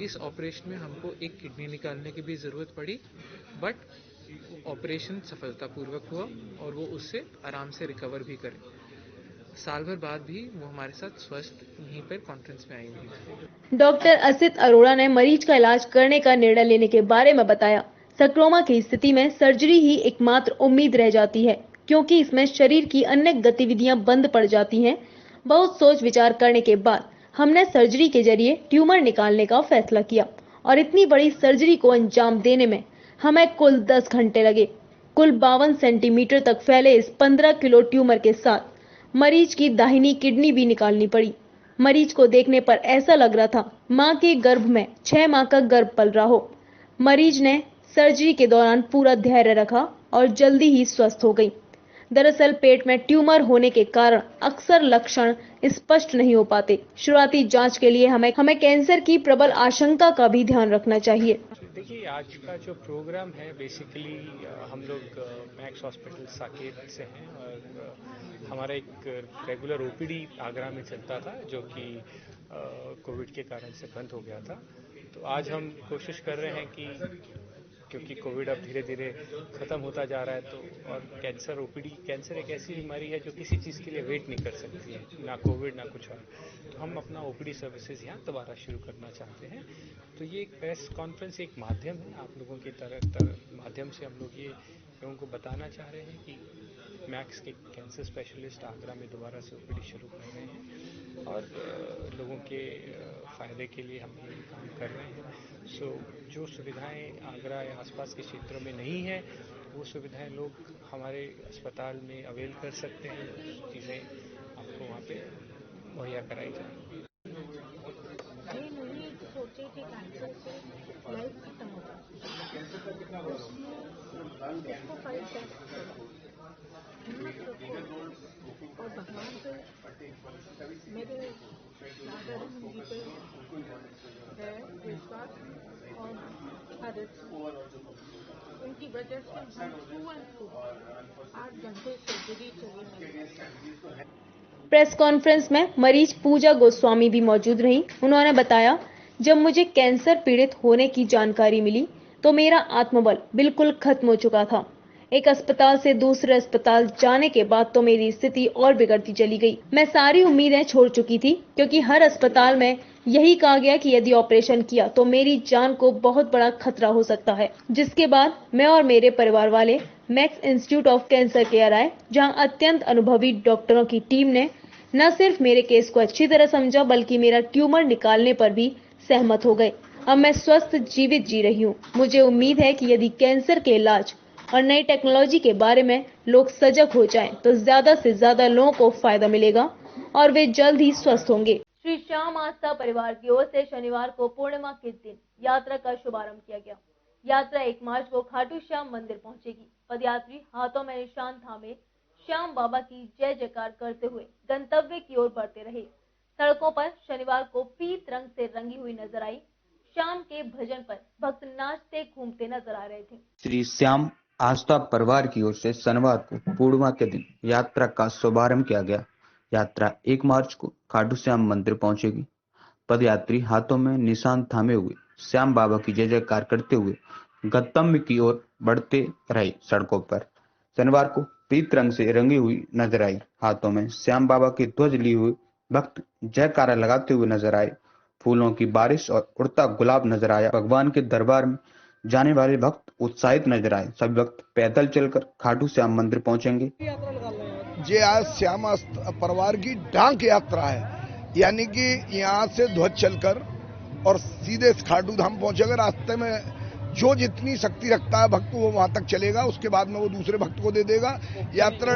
[SPEAKER 17] इस ऑपरेशन में हमको एक किडनी निकालने की भी ज़रूरत पड़ी, बट ऑपरेशन सफलतापूर्वक हुआ और वो उससे आराम से रिकवर भी करे। साल भर बाद भी वो हमारे साथ स्वस्थ यहीं पर कॉन्फ्रेंस में आई हुई।
[SPEAKER 5] डॉक्टर असित अरोड़ा ने मरीज का इलाज करने का निर्णय लेने के बारे में बताया। सर्कोमा की स्थिति में सर्जरी ही एकमात्र उम्मीद रह जाती है, क्योंकि इसमें शरीर की अन्य गतिविधियां बंद पड़ जाती हैं। बहुत सोच विचार करने के बाद हमने सर्जरी के जरिए ट्यूमर निकालने का फैसला किया और इतनी बड़ी सर्जरी को अंजाम देने में हमें कुल 10 घंटे लगे। कुल 52 सेंटीमीटर तक फैले इस 15 किलो ट्यूमर के साथ मरीज की दाहिनी किडनी भी निकालनी पड़ी। मरीज को देखने पर ऐसा लग रहा था मां के गर्भ में 6 माह का गर्भ पल रहा हो। मरीज ने सर्जरी के दौरान पूरा धैर्य रखा और जल्दी ही स्वस्थ हो गई। दरअसल पेट में ट्यूमर होने के कारण अक्सर लक्षण स्पष्ट नहीं हो पाते। शुरुआती जांच के लिए हमें कैंसर की प्रबल आशंका का भी ध्यान रखना चाहिए।
[SPEAKER 18] देखिए, आज का जो प्रोग्राम है बेसिकली हम लोग मैक्स हॉस्पिटल साकेत से हैं और हमारा एक रेगुलर ओपीडी आगरा में चलता था जो कि कोविड के कारण से बंद हो गया था। तो आज हम कोशिश कर रहे हैं कि क्योंकि कोविड अब धीरे धीरे खत्म होता जा रहा है तो और कैंसर एक ऐसी बीमारी है जो किसी चीज़ के लिए वेट नहीं कर सकती है, ना कोविड ना कुछ और। तो हम अपना ओपीडी सर्विसेज यहाँ दोबारा शुरू करना चाहते हैं। तो ये एक प्रेस कॉन्फ्रेंस एक माध्यम है, आप लोगों की माध्यम से हम लोग ये लोगों को बताना चाह रहे हैं कि मैक्स के कैंसर स्पेशलिस्ट आगरा में दोबारा से ओपीडी शुरू कर रहे हैं और लोगों के फ़ायदे के लिए हम ये काम कर रहे हैं। सो जो सुविधाएं आगरा या आसपास के क्षेत्रों में नहीं है वो सुविधाएं लोग हमारे अस्पताल में अवेल कर सकते हैं। चीज़ें आपको वहाँ पे मुहैया कराई जाएंगी।
[SPEAKER 19] और भगवान से मेरे है विश्वास और आदत, उनकी वजह से हम 8 घंटे सर्जरी चली।
[SPEAKER 5] प्रेस कॉन्फ्रेंस में मरीज पूजा गोस्वामी भी मौजूद रहीं। उन्होंने बताया, जब मुझे कैंसर पीड़ित होने की जानकारी मिली तो मेरा आत्मबल बिल्कुल खत्म हो चुका था। एक अस्पताल से दूसरे अस्पताल जाने के बाद तो मेरी स्थिति और बिगड़ती चली गई। मैं सारी उम्मीदें छोड़ चुकी थी क्योंकि हर अस्पताल में यही कहा गया कि यदि ऑपरेशन किया तो मेरी जान को बहुत बड़ा खतरा हो सकता है। जिसके बाद मैं और मेरे परिवार वाले max institute of cancer care आए, जहां अत्यंत अनुभवी डॉक्टरों की टीम ने न सिर्फ मेरे केस को अच्छी तरह समझा बल्कि मेरा ट्यूमर निकालने पर भी सहमत हो गए। अब मैं स्वस्थ जीवित जी रही हूँ। मुझे उम्मीद है कि यदि कैंसर के इलाज और नई टेक्नोलॉजी के बारे में लोग सजग हो जाएं, तो ज्यादा से ज्यादा लोगों को फायदा मिलेगा और वे जल्द ही स्वस्थ होंगे। श्री श्याम आस्था परिवार की ओर से शनिवार को पूर्णिमा के दिन यात्रा का शुभारंभ किया गया। यात्रा 1 मार्च को खाटू श्याम मंदिर पहुंचेगी। पदयात्री हाथों में निशान थामे श्याम बाबा की जय जयकार करते हुए गंतव्य की ओर बढ़ते रहे। सड़कों पर शनिवार को पीत रंग से रंगी हुई नजर आई। शाम के भजन पर भक्त नाचते घूमते नजर आ रहे थे।
[SPEAKER 20] श्री श्याम आस्था परिवार की ओर से शनिवार को पूर्णिमा के दिन यात्रा का शुभारंभ किया गया। यात्रा 1 मार्च को खाटू श्याम मंदिर पहुंचेगी। पदयात्री हाथों में निशान थामे हुए श्याम बाबा की जय जयकार करते हुए गंतव्य की ओर बढ़ते रहे। सड़कों पर शनिवार को पीत रंग से रंगी हुई नजर आई। हाथों में श्याम बाबा की ध्वज लिए हुए भक्त जयकारा लगाते हुए नजर आए। फूलों की बारिश और उड़ता गुलाब नजर आया। भगवान के दरबार में जाने वाले भक्त उत्साहित नजर आए। सभी भक्त पैदल चलकर खाटू श्याम मंदिर पहुंचेंगे।
[SPEAKER 14] ये आज श्याम परिवार की डाक यात्रा है, यानी कि यहाँ से ध्वज चलकर और सीधे खाटू धाम पहुंचेगा। रास्ते में जो जितनी शक्ति रखता है भक्त वो वहां तक चलेगा, उसके बाद में वो दूसरे भक्त को दे देगा। यात्रा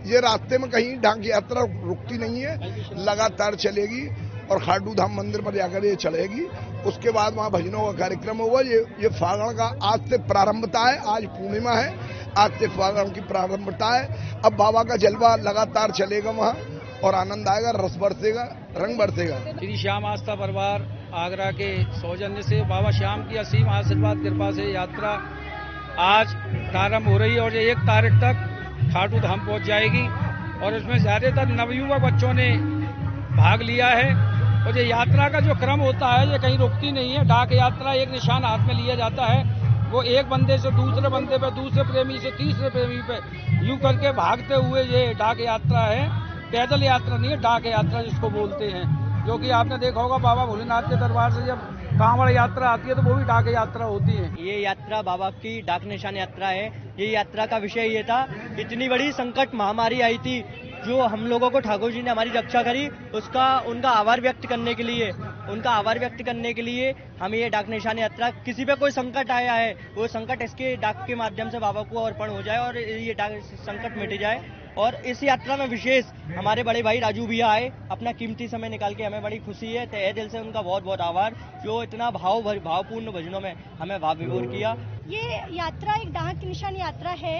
[SPEAKER 14] ये रास्ते में कहीं डाक यात्रा रुकती नहीं है, लगातार चलेगी और खाटू धाम मंदिर पर जाकर ये चलेगी। उसके बाद वहाँ भजनों का कार्यक्रम होगा। ये फागण का आज से प्रारंभता है। आज पूर्णिमा है, आज से फागण की प्रारंभता है। अब बाबा का जलवा लगातार चलेगा वहाँ और आनंद आएगा, रस बरसेगा, रंग बरसेगा।
[SPEAKER 8] श्री श्याम आस्था परिवार आगरा के सौजन्य से बाबा श्याम की असीम आशीर्वाद कृपा से यात्रा आज प्रारंभ हो रही है और ये 1 तारीख तक खाटू धाम पहुंच जाएगी और इसमें ज्यादातर नवयुवक बच्चों ने भाग लिया है। और ये यात्रा का जो क्रम होता है ये कहीं रुकती नहीं है। डाक यात्रा एक निशान हाथ में लिया जाता है, वो एक बंदे से दूसरे बंदे पे, दूसरे प्रेमी से तीसरे प्रेमी पे, यूं करके भागते हुए ये डाक यात्रा है। पैदल यात्रा नहीं है, डाक यात्रा जिसको बोलते हैं। जो कि आपने देखा होगा बाबा भोलेनाथ के दरबार से जब कांवड़ यात्रा आती है तो वो भी डाक यात्रा होती है।
[SPEAKER 21] ये यात्रा बाबा की डाक निशान यात्रा है। ये यात्रा का विषय ये था, इतनी बड़ी संकट महामारी आई थी जो हम लोगों को ठाकुर जी ने हमारी रक्षा करी, उनका आभार व्यक्त करने के लिए हम ये डाक निशान यात्रा, किसी पे कोई संकट आया है वो संकट इसके डाक के माध्यम से बाबा को अर्पण हो जाए और ये डाक संकट मिट जाए। और इस यात्रा में विशेष हमारे बड़े भाई राजू भैया आए, अपना कीमती समय निकाल के, हमें बड़ी खुशी है। तहे दिल से उनका बहुत बहुत आभार, जो इतना भावपूर्ण भजनों में हमें भाव विभोर किया।
[SPEAKER 22] ये यात्रा एक डाक निशान यात्रा है।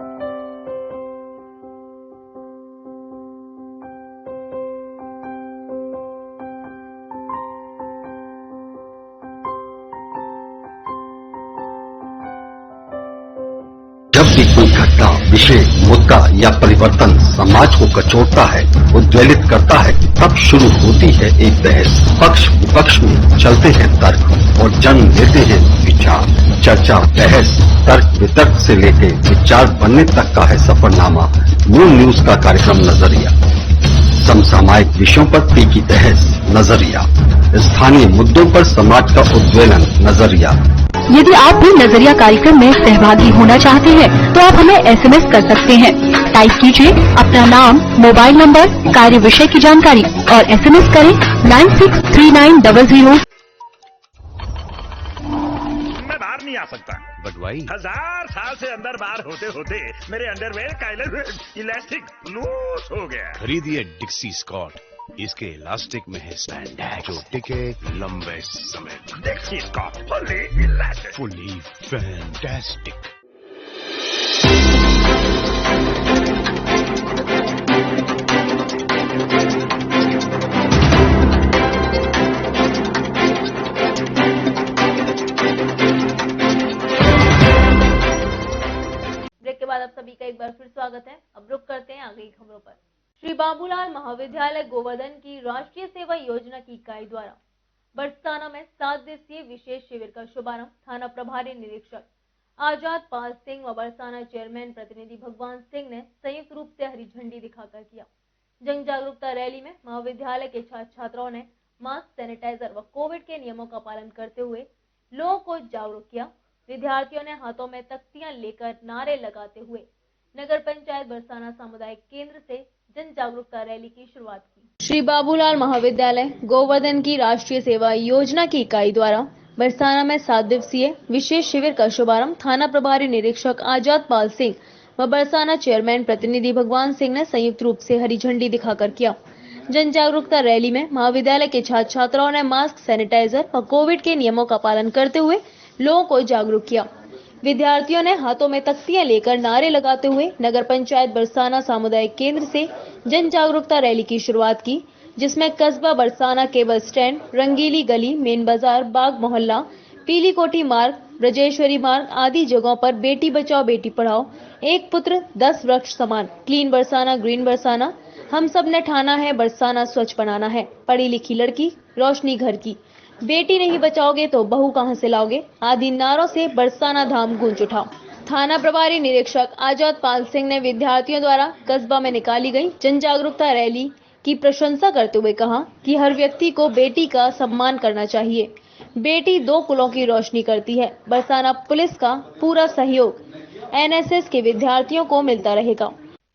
[SPEAKER 2] घटना, विषय, मुद्दा या परिवर्तन समाज को कचोटता है, उद्वेलित करता है, तब शुरू होती है एक बहस। पक्ष विपक्ष में चलते हैं तर्क और जन्म लेते हैं विचार। चर्चा, बहस, तर्क वितर्क से लेकर विचार बनने तक का है सफरनामा न्यूज का कार्यक्रम नजरिया। समसामयिक विषयों पर तीखी बहस, नजरिया। स्थानीय मुद्दों पर समाज का उद्वेलन, नजरिया।
[SPEAKER 7] यदि आप भी नजरिया कार्यक्रम में सहभागी होना चाहते हैं तो आप हमें एसएमएस कर सकते हैं। टाइप कीजिए अपना नाम, मोबाइल नंबर, कार्य विषय की जानकारी और एसएमएस करें 963900।
[SPEAKER 3] मैं बाहर नहीं आ सकता।
[SPEAKER 4] But why?
[SPEAKER 3] 1000 साल से अंदर बाहर होते होते मेरे अंडरवेयर का इलास्टिक लूज हो गया।
[SPEAKER 4] खरीदिए डिक्सी स्कॉट, इसके इलास्टिक में है स्पैंडेक्स जो टिके लंबे समय तक।
[SPEAKER 3] Dixcy Scott, fully elastic,
[SPEAKER 4] fully fantastic.
[SPEAKER 5] Break के बाद आप सभी का एक बार फिर स्वागत है। अब रुक करते हैं आगे की खबरों पर। श्री बाबूलाल महाविद्यालय गोवर्धन की राष्ट्रीय सेवा योजना की इकाई द्वारा बरसाना में 7 दिवसीय विशेष शिविर का शुभारंभ थाना प्रभारी निरीक्षक आजाद पाल सिंह व बरसाना चेयरमैन प्रतिनिधि भगवान सिंह ने संयुक्त रूप से हरी झंडी दिखाकर किया। जन जागरूकता रैली में महाविद्यालय के छात्र छात्राओं ने मास्क, सैनिटाइजर व कोविड के नियमों का पालन करते हुए लोगों को जागरूक किया। विद्यार्थियों ने हाथों में तख्तियां लेकर नारे लगाते हुए नगर पंचायत बरसाना सामुदायिक केंद्र से जन जागरूकता रैली की शुरुआत की। श्री बाबूलाल महाविद्यालय गोवर्धन की राष्ट्रीय सेवा योजना की इकाई द्वारा बरसाना में 7 दिवसीय विशेष शिविर का शुभारंभ थाना प्रभारी निरीक्षक आजाद पाल सिंह व बरसाना चेयरमैन प्रतिनिधि भगवान सिंह ने संयुक्त रूप से हरी झंडी दिखाकर किया। जन जागरूकता रैली में महाविद्यालय के छात्र छात्राओं ने मास्क, सैनिटाइजर व कोविड के नियमों का पालन करते हुए लोगों को जागरूक किया। विद्यार्थियों ने हाथों में तख्तियां लेकर नारे लगाते हुए नगर पंचायत बरसाना सामुदायिक केंद्र से जन जागरूकता रैली की शुरुआत की, जिसमें कस्बा बरसाना केबल स्टैंड, रंगीली गली, मेन बाजार, बाग मोहल्ला, पीली कोठी मार्ग, ब्रजेश्वरी मार्ग आदि जगहों पर बेटी बचाओ बेटी पढ़ाओ, एक पुत्र 10 वृक्ष समान, क्लीन बरसाना, ग्रीन बरसाना, हम सब ने ठाना है बरसाना स्वच्छ बनाना है, पढ़ी लिखी लड़की रोशनी घर की, बेटी नहीं बचाओगे तो बहू कहां से लाओगे आदि नारों से बरसाना धाम गूंज उठा। थाना प्रभारी निरीक्षक आजाद पाल सिंह ने विद्यार्थियों द्वारा कस्बा में निकाली गई जन जागरूकता रैली की प्रशंसा करते हुए कहा कि हर व्यक्ति को बेटी का सम्मान करना चाहिए। बेटी 2 कुलों की रोशनी करती है। बरसाना पुलिस का पूरा सहयोग एनएसएस के विद्यार्थियों को मिलता रहेगा।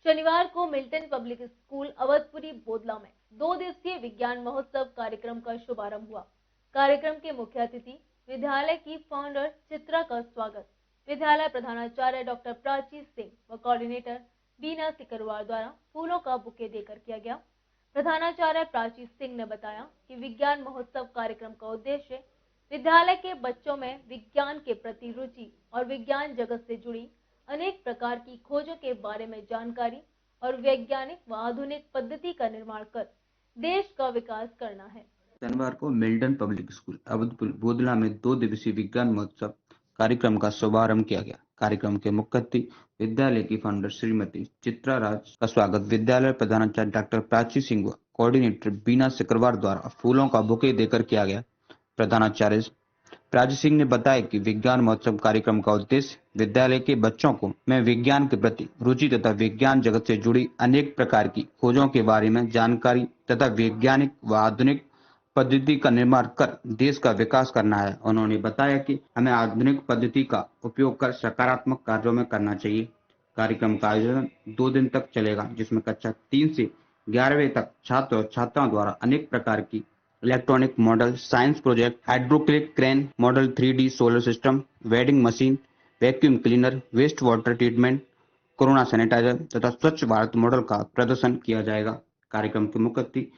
[SPEAKER 5] शनिवार को Milton public school Awadhpuri Bodla में 2 दिवसीय विज्ञान महोत्सव कार्यक्रम का शुभारंभ हुआ। कार्यक्रम के मुख्य अतिथि विद्यालय की फाउंडर चित्रा का स्वागत विद्यालय प्रधानाचार्य डॉक्टर प्राची सिंह व कोऑर्डिनेटर बीना सिकरवार द्वारा फूलों का बुके देकर किया गया। प्रधानाचार्य प्राची सिंह ने बताया कि विज्ञान महोत्सव कार्यक्रम का उद्देश्य विद्यालय के बच्चों में विज्ञान के प्रति रुचि और विज्ञान जगत से जुड़ी अनेक प्रकार की खोजों के बारे में जानकारी और वैज्ञानिक व आधुनिक पद्धति का निर्माण कर देश का विकास करना है।
[SPEAKER 20] शनिवार को Milton public school Awadhpur Bodla में 2 दिवसीय विज्ञान महोत्सव कार्यक्रम का शुभारंभ किया गया। कार्यक्रम के मुख्य अतिथि विद्यालय की फाउंडर श्रीमती चित्रा राज का स्वागत विद्यालय प्रधानाचार्य डॉक्टर प्राची सिंह व कोऑर्डिनेटर बीना सिकरवार द्वारा फूलों का बुके देकर किया गया। प्रधानाचार्य प्राची सिंह ने बताया कि विज्ञान महोत्सव कार्यक्रम का उद्देश्य विद्यालय के बच्चों को में विज्ञान के प्रति रुचि तथा विज्ञान जगत से जुड़ी अनेक प्रकार की खोजों के बारे में जानकारी तथा वैज्ञानिक व आधुनिक पद्धति का निर्माण कर देश का विकास करना है। उन्होंने बताया कि हमें आधुनिक पद्धति का उपयोग कर सकारात्मक कार्यों में करना चाहिए। कार्यक्रम का आयोजन 2 दिन तक चलेगा, जिसमें कक्षा 3 से 11वीं तक छात्र और छात्राओं द्वारा अनेक प्रकार की electronic model, science project, hydraulic crane model, 3D solar system, vending machine, vacuum cleaner, waste water treatment, corona sanitizer तथा स्वच्छ भारत मॉडल का प्रदर्शन किया जाएगा। कार्यक्रम के मुख्य अतिथि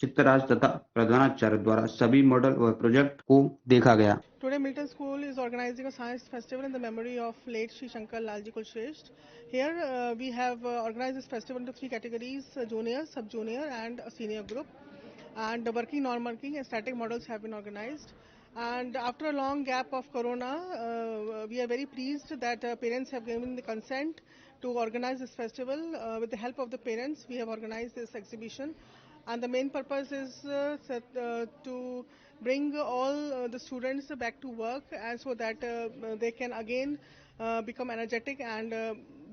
[SPEAKER 20] चित्तराज तथा प्रधानाचार्य द्वारा सभी मॉडल व प्रोजेक्ट को देखा गया।
[SPEAKER 10] Today Milton School is organizing a science festival in the memory of late Sri Shankar Lalji Kulshrestha. Here we have organized this festival into 3 categories: junior, sub-junior and a senior group. and working, non-working and static models have been organized. And after a long gap of corona, we are very pleased that parents have given the consent to organize this festival. With the help of the parents, we have organized this exhibition. And the main purpose is to bring all the students back to work, and so that they can again become energetic and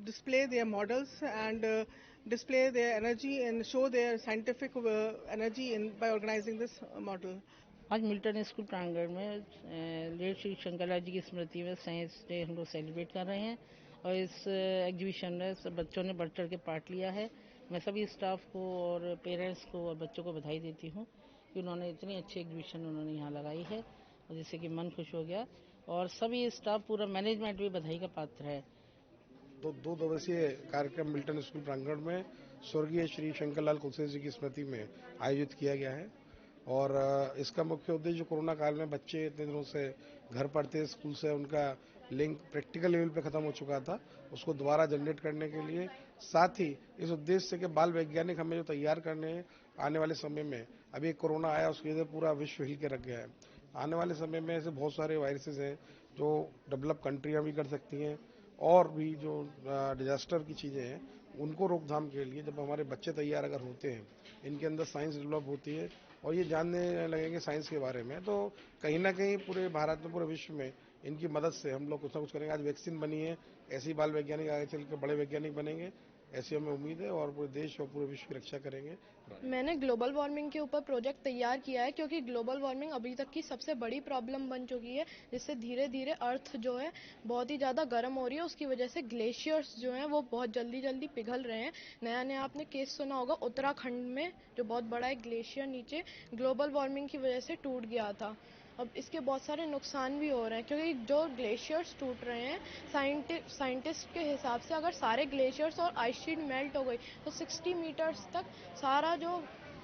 [SPEAKER 10] display their models and display their energy and show their scientific energy by organizing this model.
[SPEAKER 19] आज मिल्टन स्कूल प्रांगण में लेट श्री शंकरलाल जी की स्मृति में साइंस डे हम लोग सेलिब्रेट कर रहे हैं और इस एग्जीबिशन में सब बच्चों ने बढ़ चढ़ के पार्ट लिया है। मैं सभी स्टाफ को और पेरेंट्स को और बच्चों को बधाई देती हूँ कि उन्होंने इतनी अच्छी एग्जीबिशन उन्होंने यहाँ लगाई है और जिससे कि मन खुश हो गया और सभी स्टाफ पूरा मैनेजमेंट भी बधाई का पात्र है।
[SPEAKER 6] दो दिवसीय कार्यक्रम मिल्टन स्कूल प्रांगण में स्वर्गीय श्री शंकरलाल कुलसे जी की स्मृति में आयोजित किया गया है और इसका मुख्य उद्देश्य कोरोना काल में बच्चे इतने दिनों से घर पढ़ते स्कूल से उनका लिंक प्रैक्टिकल लेवल पे खत्म हो चुका था, उसको दोबारा जनरेट करने के लिए, साथ ही इस उद्देश्य से कि बाल वैज्ञानिक हमें जो तैयार करने हैं आने वाले समय में, अभी कोरोना आया उसकी वजह से पूरा विश्व हिल के रख गया है। आने वाले समय में ऐसे बहुत सारे वायरसेस हैं जो डेवलप कंट्रियां भी कर सकती हैं और भी जो डिजास्टर की चीज़ें हैं उनको रोकथाम के लिए जब हमारे बच्चे तैयार अगर होते हैं, इनके अंदर साइंस डेवलप होती है और ये जानने लगेंगे साइंस के बारे में, तो कहीं ना कहीं पूरे भारत में पूरे विश्व में इनकी मदद से हम लोग कुछ ना कुछ करेंगे। आज वैक्सीन बनी है, ऐसे ही बाल वैज्ञानिक आगे चल के बड़े वैज्ञानिक बनेंगे, ऐसी हमें उम्मीद है और पूरे देश और पूरे विश्व की रक्षा करेंगे।
[SPEAKER 9] मैंने ग्लोबल वार्मिंग के ऊपर प्रोजेक्ट तैयार किया है क्योंकि ग्लोबल वार्मिंग अभी तक की सबसे बड़ी प्रॉब्लम बन चुकी है, जिससे धीरे धीरे अर्थ जो है बहुत ही ज़्यादा गर्म हो रही है। उसकी वजह से ग्लेशियर्स जो हैं वो बहुत जल्दी जल्दी पिघल रहे हैं। नया नया आपने केस सुना होगा उत्तराखंड में, जो बहुत बड़ा एक ग्लेशियर नीचे ग्लोबल वार्मिंग की वजह से टूट गया था। अब इसके बहुत सारे नुकसान भी हो रहे हैं क्योंकि जो ग्लेशियर्स टूट रहे हैं, साइंटिस्ट के हिसाब से अगर सारे ग्लेशियर्स और आइस शीट मेल्ट हो गई तो 60 मीटर्स तक सारा जो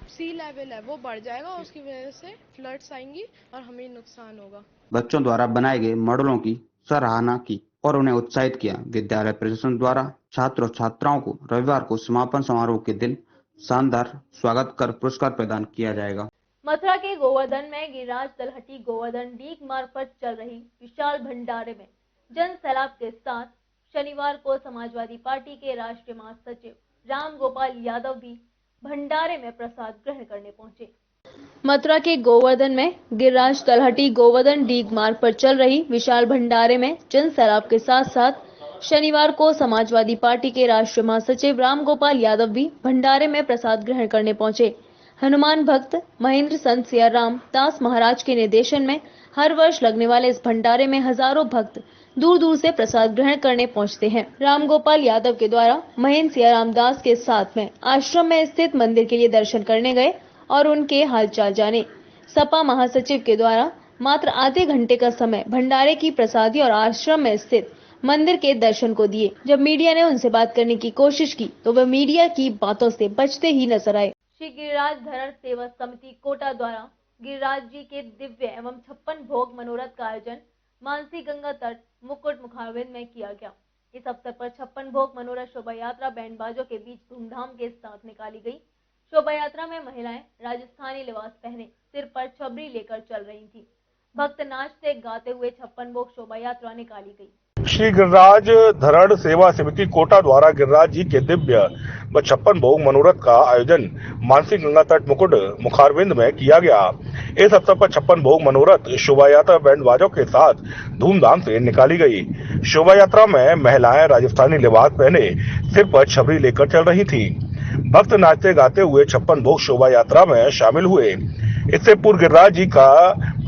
[SPEAKER 9] सी लेवल है वो बढ़ जाएगा और उसकी वजह से फ्लड्स आएंगी और हमें नुकसान होगा।
[SPEAKER 20] बच्चों द्वारा बनाए गए मॉडलों की सराहना की और उन्हें उत्साहित किया। विद्यालय प्रशासन द्वारा छात्र और छात्राओं को रविवार को समापन समारोह के दिन शानदार स्वागत कर पुरस्कार प्रदान किया जाएगा।
[SPEAKER 5] मथुरा के गोवर्धन में गिरिराज तलहटी गोवर्धन डीग मार्ग पर चल रही विशाल भंडारे में जन सैलाब के साथ शनिवार को समाजवादी पार्टी के राष्ट्रीय महासचिव राम गोपाल यादव भी भंडारे में प्रसाद ग्रहण करने पहुंचे। मथुरा के गोवर्धन में गिरिराज तलहटी गोवर्धन डीग मार्ग पर चल रही विशाल भंडारे में जन सैलाब के साथ साथ शनिवार को समाजवादी पार्टी के राष्ट्रीय महासचिव राम गोपाल यादव भी भंडारे में प्रसाद ग्रहण करने पहुंचे। हनुमान भक्त महेंद्र संत सियाराम दास महाराज के निर्देशन में हर वर्ष लगने वाले इस भंडारे में हजारों भक्त दूर दूर से प्रसाद ग्रहण करने पहुंचते हैं। राम गोपाल यादव के द्वारा महेंद्र सियाराम दास के साथ में आश्रम में स्थित मंदिर के लिए दर्शन करने गए और उनके हालचाल जाने। सपा महासचिव के द्वारा मात्र आधे घंटे का समय भंडारे की प्रसादी और आश्रम में स्थित मंदिर के दर्शन को दिए। जब मीडिया ने उनसे बात करने की कोशिश की तो वह मीडिया की बातों से बचते ही नजर आए। श्री गिरिराज धरण सेवा समिति कोटा द्वारा गिरिराज जी के दिव्य एवं 56 भोग मनोरथ का आयोजन मानसी गंगा तट मुकुट मुखारविंद में किया गया। इस अवसर पर 56 भोग मनोरथ शोभा यात्रा बैंड बाजों के बीच धूमधाम के साथ निकाली गई। शोभा यात्रा में महिलाएं राजस्थानी लिबास पहने सिर पर छबरी लेकर चल रही थी। भक्त नाचते गाते हुए 56 भोग शोभा यात्रा निकाली गई।
[SPEAKER 3] श्री गिरिराज धरण सेवा समिति कोटा द्वारा गिरिराज जी के दिव्य व 56 भोग मनोरथ का आयोजन मानसी गंगा तट मुकुट मुखारविंद में किया गया। इस अवसर पर 56 भोग मनोरथ शोभा यात्रा बैंड बाजों के साथ धूमधाम से निकाली गई। शोभा यात्रा में महिलाएं राजस्थानी लिबास पहने सिर पर छबरी लेकर चल रही थी। भक्त नाचते गाते हुए 56 भोग शोभा यात्रा में शामिल हुए। इससे पूर्व गिरिराज जी का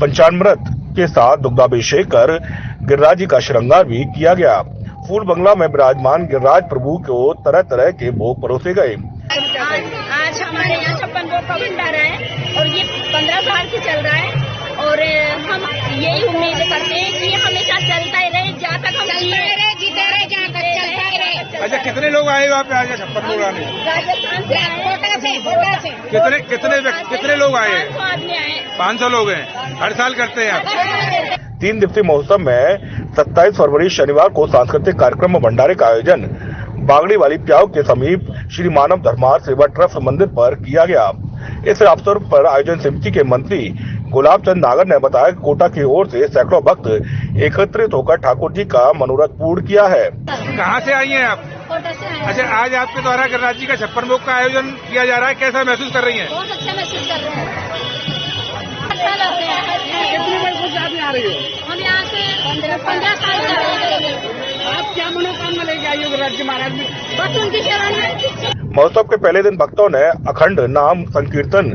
[SPEAKER 3] पंचामृत के साथ दुग्धाभिषेक कर गिरिराज जी का श्रृंगार भी किया गया। फूल बंगला में विराजमान गिरिराज प्रभु को तरह तरह के भोग परोसे गए।
[SPEAKER 11] आज हमारे यहाँ 56 भोग का भंडारा है और ये 15 साल से चल रहा है और हम यही उम्मीद करते हैं कि ये हमेशा चलता ही रहे, जहाँ तक हम जीते रहे, जहाँ तक चलता ही रहे।
[SPEAKER 15] अच्छा, कितने लोग आए वहाँ पे? आज 56 लोग आए
[SPEAKER 11] राजस्थान से आए।
[SPEAKER 15] कितने लोग आए?
[SPEAKER 11] 500 आदमी आए।
[SPEAKER 15] 500 लोग हैं। हर साल करते हैं आप?
[SPEAKER 3] 3 दिवसीय महोत्सव में 27 फरवरी शनिवार को सांस्कृतिक कार्यक्रम भंडारे का आयोजन बागड़ी वाली प्याऊ के समीप श्री मानव धर्मार्थ सेवा ट्रस्ट मंदिर पर किया गया। इस अवसर पर आयोजन समिति के मंत्री गुलाब चंद नागर ने बताया कि कोटा की ओर से सैकड़ों भक्त एकत्रित होकर ठाकुर जी का मनोरथ पूर्ण किया है।
[SPEAKER 12] कहाँ से आई हैं आप?
[SPEAKER 1] कोटा से आए।
[SPEAKER 12] अच्छा, आज आपके द्वारा गिरिराज जी का 56 भोग का आयोजन किया जा रहा है, कैसा महसूस कर रही हैं?
[SPEAKER 1] बहुत अच्छा महसूस कर रहे हैं।
[SPEAKER 12] कितनी वर्षों से आप आ रही हो?
[SPEAKER 1] हम यहाँ से 15 साल से आ रहे हैं।
[SPEAKER 12] आप क्या मनोकामना लेके आई हो गिरिराज जी महाराज में?
[SPEAKER 1] बस उनकी शरण है।
[SPEAKER 3] महोत्सव के पहले दिन भक्तों ने अखंड नाम संकीर्तन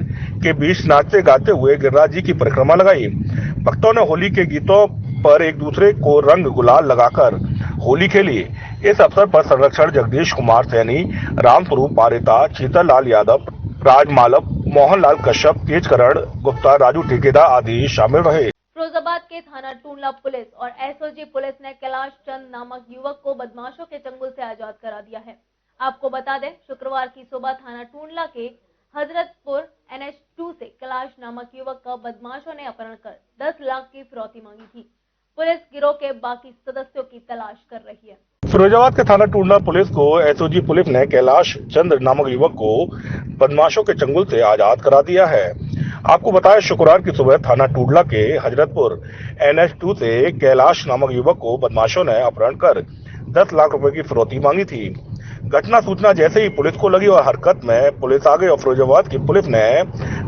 [SPEAKER 3] के बीच नाचते गाते हुए गिरिराज जी की परिक्रमा लगाई। भक्तों ने होली के गीतों पर एक दूसरे को रंग गुलाल लगाकर होली खेली। इस अवसर पर संरक्षण जगदीश कुमार सैनी, रामस्वरूप पारेता, शीतल लाल यादव, राज मालव, मोहनलाल कश्यप, तेजकरण गुप्ता, राजू ठेकेदार आदि शामिल रहे।
[SPEAKER 5] फिरोजाबाद के थाना टूंडला पुलिस और एसओजी पुलिस ने कैलाश चंद नामक युवक को बदमाशों के चंगुल से आजाद करा दिया है। आपको बता दें, शुक्रवार की सुबह थाना टूंडला के हजरतपुर NH2 से कैलाश नामक युवक का बदमाशों ने अपहरण कर 10 लाख की फिरौती मांगी थी। पुलिस गिरोह के बाकी सदस्यों की तलाश कर रही है।
[SPEAKER 3] फिरोजाबाद के थाना टूंडला पुलिस को एसओजी पुलिस ने कैलाश चंद्र नामक युवक को बदमाशों के चंगुल से आजाद करा दिया है। आपको बताया, शुक्रवार की सुबह थाना टूंडला के हजरतपुर NH2 से कैलाश नामक युवक को बदमाशों ने अपहरण कर 10 लाख रुपए की फिरौती मांगी थी। घटना सूचना जैसे ही पुलिस को लगी और हरकत में पुलिस आ गई और फिरोजाबाद की पुलिस ने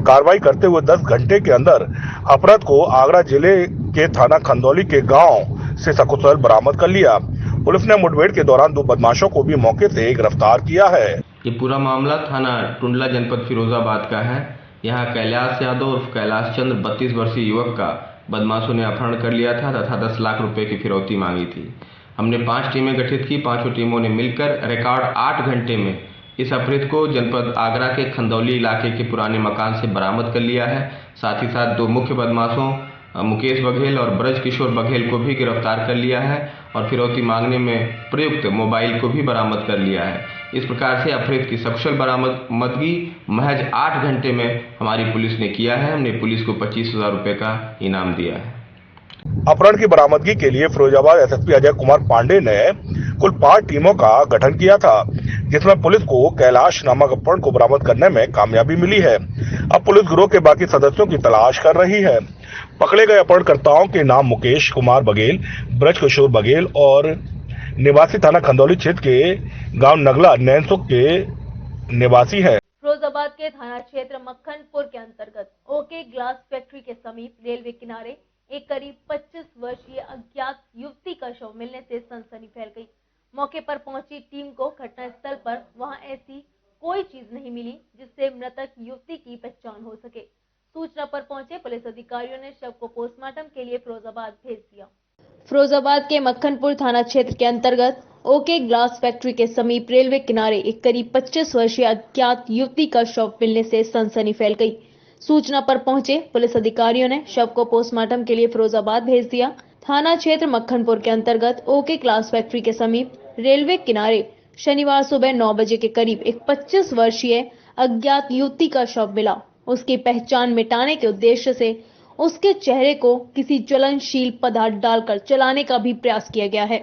[SPEAKER 3] कार्रवाई करते हुए 10 घंटे के अंदर अपराध को आगरा जिले के थाना खंदौली के गांव से सकुशल बरामद कर लिया। पुलिस ने मुठभेड़ के दौरान 2 बदमाशों को भी मौके से गिरफ्तार किया है।
[SPEAKER 13] ये पूरा मामला थाना टुंडला जनपद फिरोजाबाद का है। यहाँ कैलाश यादव उर्फ कैलाश चंद्र 32 वर्षीय युवक का बदमाशों ने अपहरण कर लिया था तथा 10 लाख रुपए की फिरौती मांगी थी। हमने 5 टीमें गठित की। 5 टीमों ने मिलकर रिकॉर्ड 8 घंटे में इस अपराध को जनपद आगरा के खंदौली इलाके के पुराने मकान से बरामद कर लिया है। साथ ही साथ 2 मुख्य बदमाशों मुकेश बघेल और ब्रज किशोर बघेल को भी गिरफ्तार कर लिया है और फिरौती मांगने में प्रयुक्त मोबाइल को भी बरामद कर लिया है। इस प्रकार से अपराध की सकुशल बरामदगी महज 8 घंटे में हमारी पुलिस ने किया है। हमने पुलिस को 25,000 रुपए का इनाम दिया है।
[SPEAKER 3] अपहरण की बरामदगी के लिए फिरोजाबाद एसएसपी अजय कुमार पांडे ने कुल 5 टीमों का गठन किया था, जिसमें पुलिस को कैलाश नामक अपहरण को बरामद करने में कामयाबी मिली है। अब पुलिस गिरोह के बाकी सदस्यों की तलाश कर रही है। पकड़े गए अपहरणकर्ताओं के नाम मुकेश कुमार बघेल, ब्रज किशोर बघेल और निवासी थाना खंदौली क्षेत्र के गांव नगला नैनसुख के निवासी हैं।
[SPEAKER 5] फिरोजाबाद के थाना क्षेत्र मक्खनपुर के अंतर्गत ओके ग्लास फैक्ट्री के समीप रेलवे किनारे एक करीब 25 वर्षीय अज्ञात युवती का शव मिलने से सनसनी फैल गई। मौके पर पहुंची टीम को घटनास्थल पर वहां ऐसी कोई चीज नहीं मिली जिससे मृतक युवती की पहचान हो सके। सूचना पर पहुंचे पुलिस अधिकारियों ने शव को पोस्टमार्टम के लिए फिरोजाबाद भेज दिया। फिरोजाबाद के मक्खनपुर थाना क्षेत्र के अंतर्गत ओके ग्लास फैक्ट्री के समीप रेलवे किनारे एक करीब 25 वर्षीय अज्ञात युवती का शव मिलने से सनसनी फैल गई। सूचना पर पहुंचे पुलिस अधिकारियों ने शव को पोस्टमार्टम के लिए फिरोजाबाद भेज दिया। थाना क्षेत्र मक्खनपुर के अंतर्गत ओके ग्लास फैक्ट्री के समीप रेलवे किनारे शनिवार सुबह 9 बजे के करीब एक 25 वर्षीय अज्ञात युवती का शव मिला। उसकी पहचान मिटाने के उद्देश्य से उसके चेहरे को किसी ज्वलनशील पदार्थ डालकर जलाने का भी प्रयास किया गया है।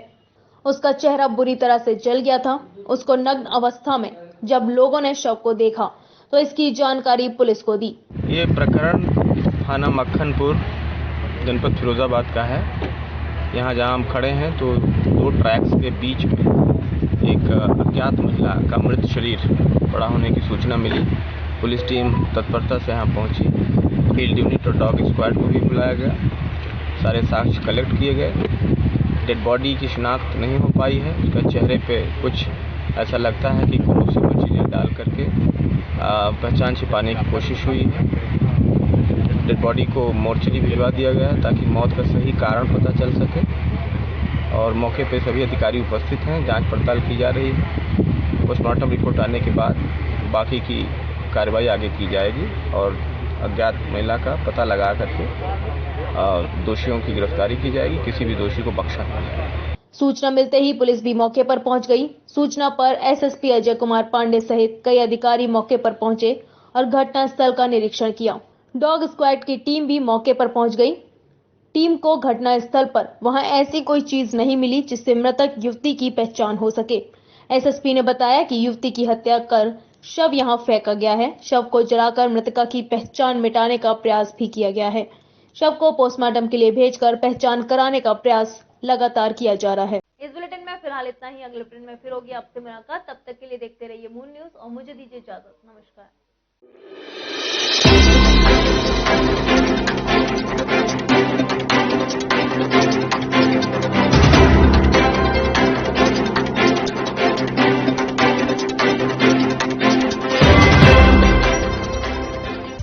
[SPEAKER 5] उसका चेहरा बुरी तरह से जल गया था। उसको नग्न अवस्था में जब लोगों ने शव को देखा तो इसकी जानकारी पुलिस को दी।
[SPEAKER 13] ये प्रकरण थाना मक्खनपुर जनपद फिरोजाबाद का है। यहाँ जहाँ हम खड़े हैं तो 2 ट्रैक्स के बीच में एक अज्ञात महिला का मृत शरीर पड़ा होने की सूचना मिली। पुलिस टीम तत्परता से यहाँ पहुंची। फील्ड यूनिट और डॉग स्क्वाड को भी बुलाया गया। सारे साक्ष्य कलेक्ट किए गए। डेड बॉडी की शिनाख्त नहीं हो पाई है। उसका चेहरे पे कुछ ऐसा लगता है कि कोरोसिव चीज़ें डाल करके पहचान छिपाने की कोशिश हुई है। डेड बॉडी को मोर्चरी भिजवा दिया गया है ताकि मौत का सही कारण पता चल सके और मौके पे सभी अधिकारी उपस्थित हैं। जांच पड़ताल की जा रही है। पोस्टमार्टम रिपोर्ट आने के बाद बाकी की कार्रवाई आगे की जाएगी और अज्ञात महिला का पता लगा करके दोषियों की गिरफ्तारी की जाएगी। किसी भी दोषी को बख्शा नहीं जाएगा।
[SPEAKER 5] सूचना मिलते ही पुलिस भी मौके पर पहुंच गई। सूचना पर एसएसपी अजय कुमार पांडे सहित कई अधिकारी मौके पर पहुंचे और घटनास्थल का निरीक्षण किया। डॉग स्क्वाड की टीम भी मौके पर पहुंच गई। टीम को घटनास्थल पर वहां ऐसी कोई चीज नहीं मिली जिससे मृतक युवती की पहचान हो सके। एसएसपी ने बताया कि युवती की हत्या कर शव यहां फेंका गया है। शव को जलाकर मृतका की पहचान मिटाने का प्रयास भी किया गया है। शव को पोस्टमार्टम के लिए भेजकर पहचान कराने का प्रयास लगातार किया जा रहा है। इस बुलेटिन में फिलहाल इतना ही। अगले बुलेटिन में फिर होगी आपसे मुलाकात। तब तक के लिए देखते रहिए मून न्यूज और मुझे दीजिए इजाजत। नमस्कार।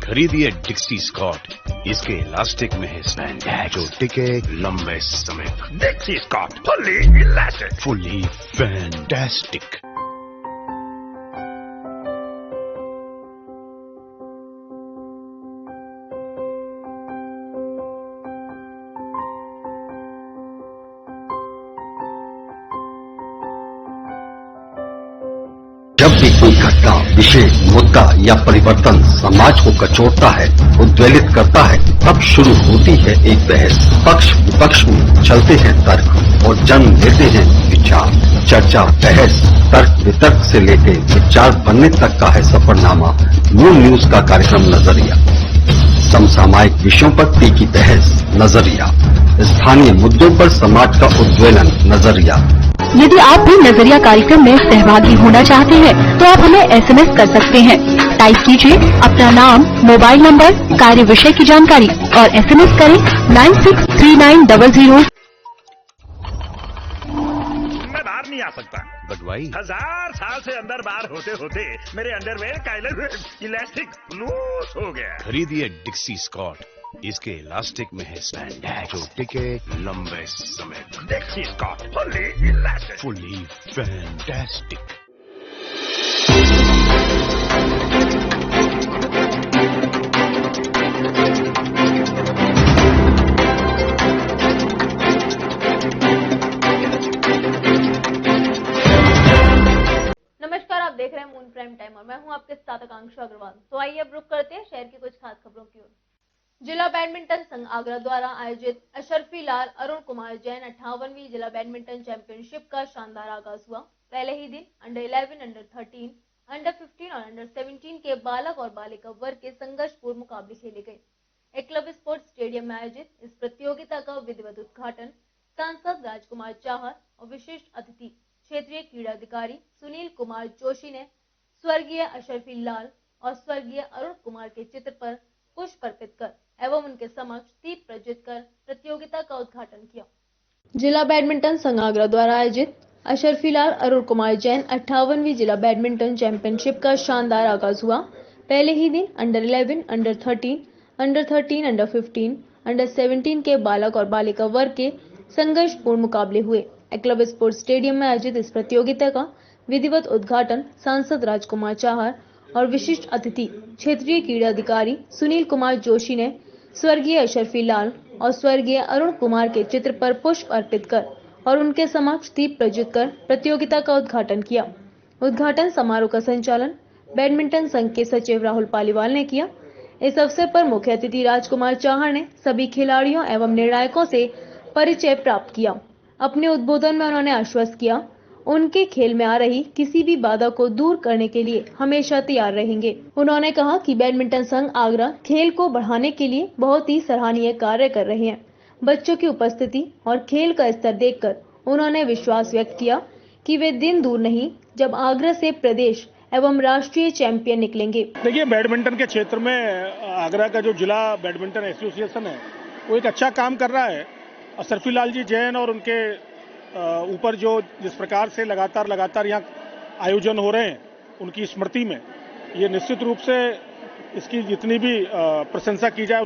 [SPEAKER 4] खरीदिए डिक्सी स्कॉट, इसके इलास्टिक में है स्पैंडेक्स जो टिके लंबे समय तक। Dixcy Scott fully elastic, fully fantastic.
[SPEAKER 2] जब भी कोई घटना, विषय, मुद्दा या परिवर्तन समाज को कचोटता है, उद्वेलित करता है, तब शुरू होती है एक बहस। पक्ष विपक्ष में चलते हैं तर्क और जन्म लेते हैं विचार। चर्चा, बहस, तर्क वितर्क से लेकर विचार बनने तक का है सफरनामा मून न्यूज का कार्यक्रम नजरिया। समसामयिक विषयों पर तीखी बहस, नजरिया। स्थानीय मुद्दों पर समाज का उद्वेलन, नजरिया।
[SPEAKER 7] यदि आप भी नजरिया कार्यक्रम में सहभागी होना चाहते हैं तो आप हमें SMS कर सकते हैं। टाइप कीजिए अपना नाम, मोबाइल नंबर, कार्य विषय की जानकारी और SMS करें 963900।
[SPEAKER 14] मैं बाहर नहीं आ सकता,
[SPEAKER 4] बट वाई?
[SPEAKER 14] 1000 साल से अंदर बाहर होते होते मेरे अंडरवेयर का इलास्टिक लूज हो गया।
[SPEAKER 4] खरीदिए डिक्सी स्कॉट, इसके इलास्टिक में है स्पैंडेक्स जो टिके लंबे समय तक।
[SPEAKER 14] Dixcy Scott fully elastic,
[SPEAKER 4] fully fantastic.
[SPEAKER 5] नमस्कार, आप देख रहे हैं मून प्राइम टाइम और मैं हूं आपके साथ आकांक्षा अग्रवाल। तो आइए अब रुक करते हैं शहर की कुछ खास खबरों की ओर। जिला बैडमिंटन संघ आगरा द्वारा आयोजित अशरफी लाल अरुण कुमार जैन 58वीं जिला बैडमिंटन चैंपियनशिप का शानदार आगाज हुआ। पहले ही दिन अंडर 11, अंडर 13, अंडर 15 और अंडर 17 के बालक और बालिका वर्ग के संघर्षपूर्ण मुकाबले खेले गए। एकलव्य स्पोर्ट्स स्टेडियम में आयोजित इस प्रतियोगिता का विधिवत उद्घाटन सांसद राजकुमार चाहर और विशिष्ट अतिथि क्षेत्रीय क्रीड़ा अधिकारी सुनील कुमार जोशी ने स्वर्गीय अशरफी लाल और स्वर्गीय अरुण कुमार के चित्र पर पुष्प अर्पित कर एवं उनके समक्ष दीप प्रज्वलित कर प्रतियोगिता का उद्घाटन किया। जिला बैडमिंटन संघ आगरा द्वारा आयोजित अशरफी लाल अरुण कुमार जैन 58वीं जिला बैडमिंटन चैंपियनशिप का शानदार आगाज हुआ। पहले ही दिन under 11, under 13, under 13, under 15, under 17 के बालक और बालिका वर्ग के संघर्षपूर्ण मुकाबले हुए। एकलव्य स्पोर्ट्स स्टेडियम में आयोजित इस प्रतियोगिता का विधिवत उद्घाटन सांसद राजकुमार चाहर और विशिष्ट अतिथि क्षेत्रीय क्रीड़ा अधिकारी सुनील कुमार जोशी ने स्वर्गीय अशरफी लाल और स्वर्गीय अरुण कुमार के चित्र पर पुष्प अर्पित कर और उनके समक्ष दीप प्रज्वलित कर प्रतियोगिता का उद्घाटन किया। उद्घाटन समारोह का संचालन बैडमिंटन संघ के सचिव राहुल पालीवाल ने किया। इस अवसर पर मुख्य अतिथि राजकुमार चाहर ने सभी खिलाड़ियों एवं निर्णायकों से परिचय प्राप्त किया। अपने उद्बोधन में उन्होंने आश्वस्त किया उनके खेल में आ रही किसी भी बाधा को दूर करने के लिए हमेशा तैयार रहेंगे। उन्होंने कहा कि बैडमिंटन संघ आगरा खेल को बढ़ाने के लिए बहुत ही सराहनीय कार्य कर रहे हैं। बच्चों की उपस्थिति और खेल का स्तर देखकर उन्होंने विश्वास व्यक्त किया कि वे दिन दूर नहीं जब आगरा से प्रदेश एवं राष्ट्रीय चैंपियन निकलेंगे।
[SPEAKER 23] देखिए, बैडमिंटन के क्षेत्र में आगरा का जो जिला बैडमिंटन एसोसिएशन है वो एक अच्छा काम कर रहा है। अशरफी लाल जी जैन और उनके ऊपर जो जिस प्रकार से लगातार यहाँ आयोजन हो रहे हैं उनकी स्मृति में, ये निश्चित रूप से इसकी जितनी भी प्रशंसा की जाए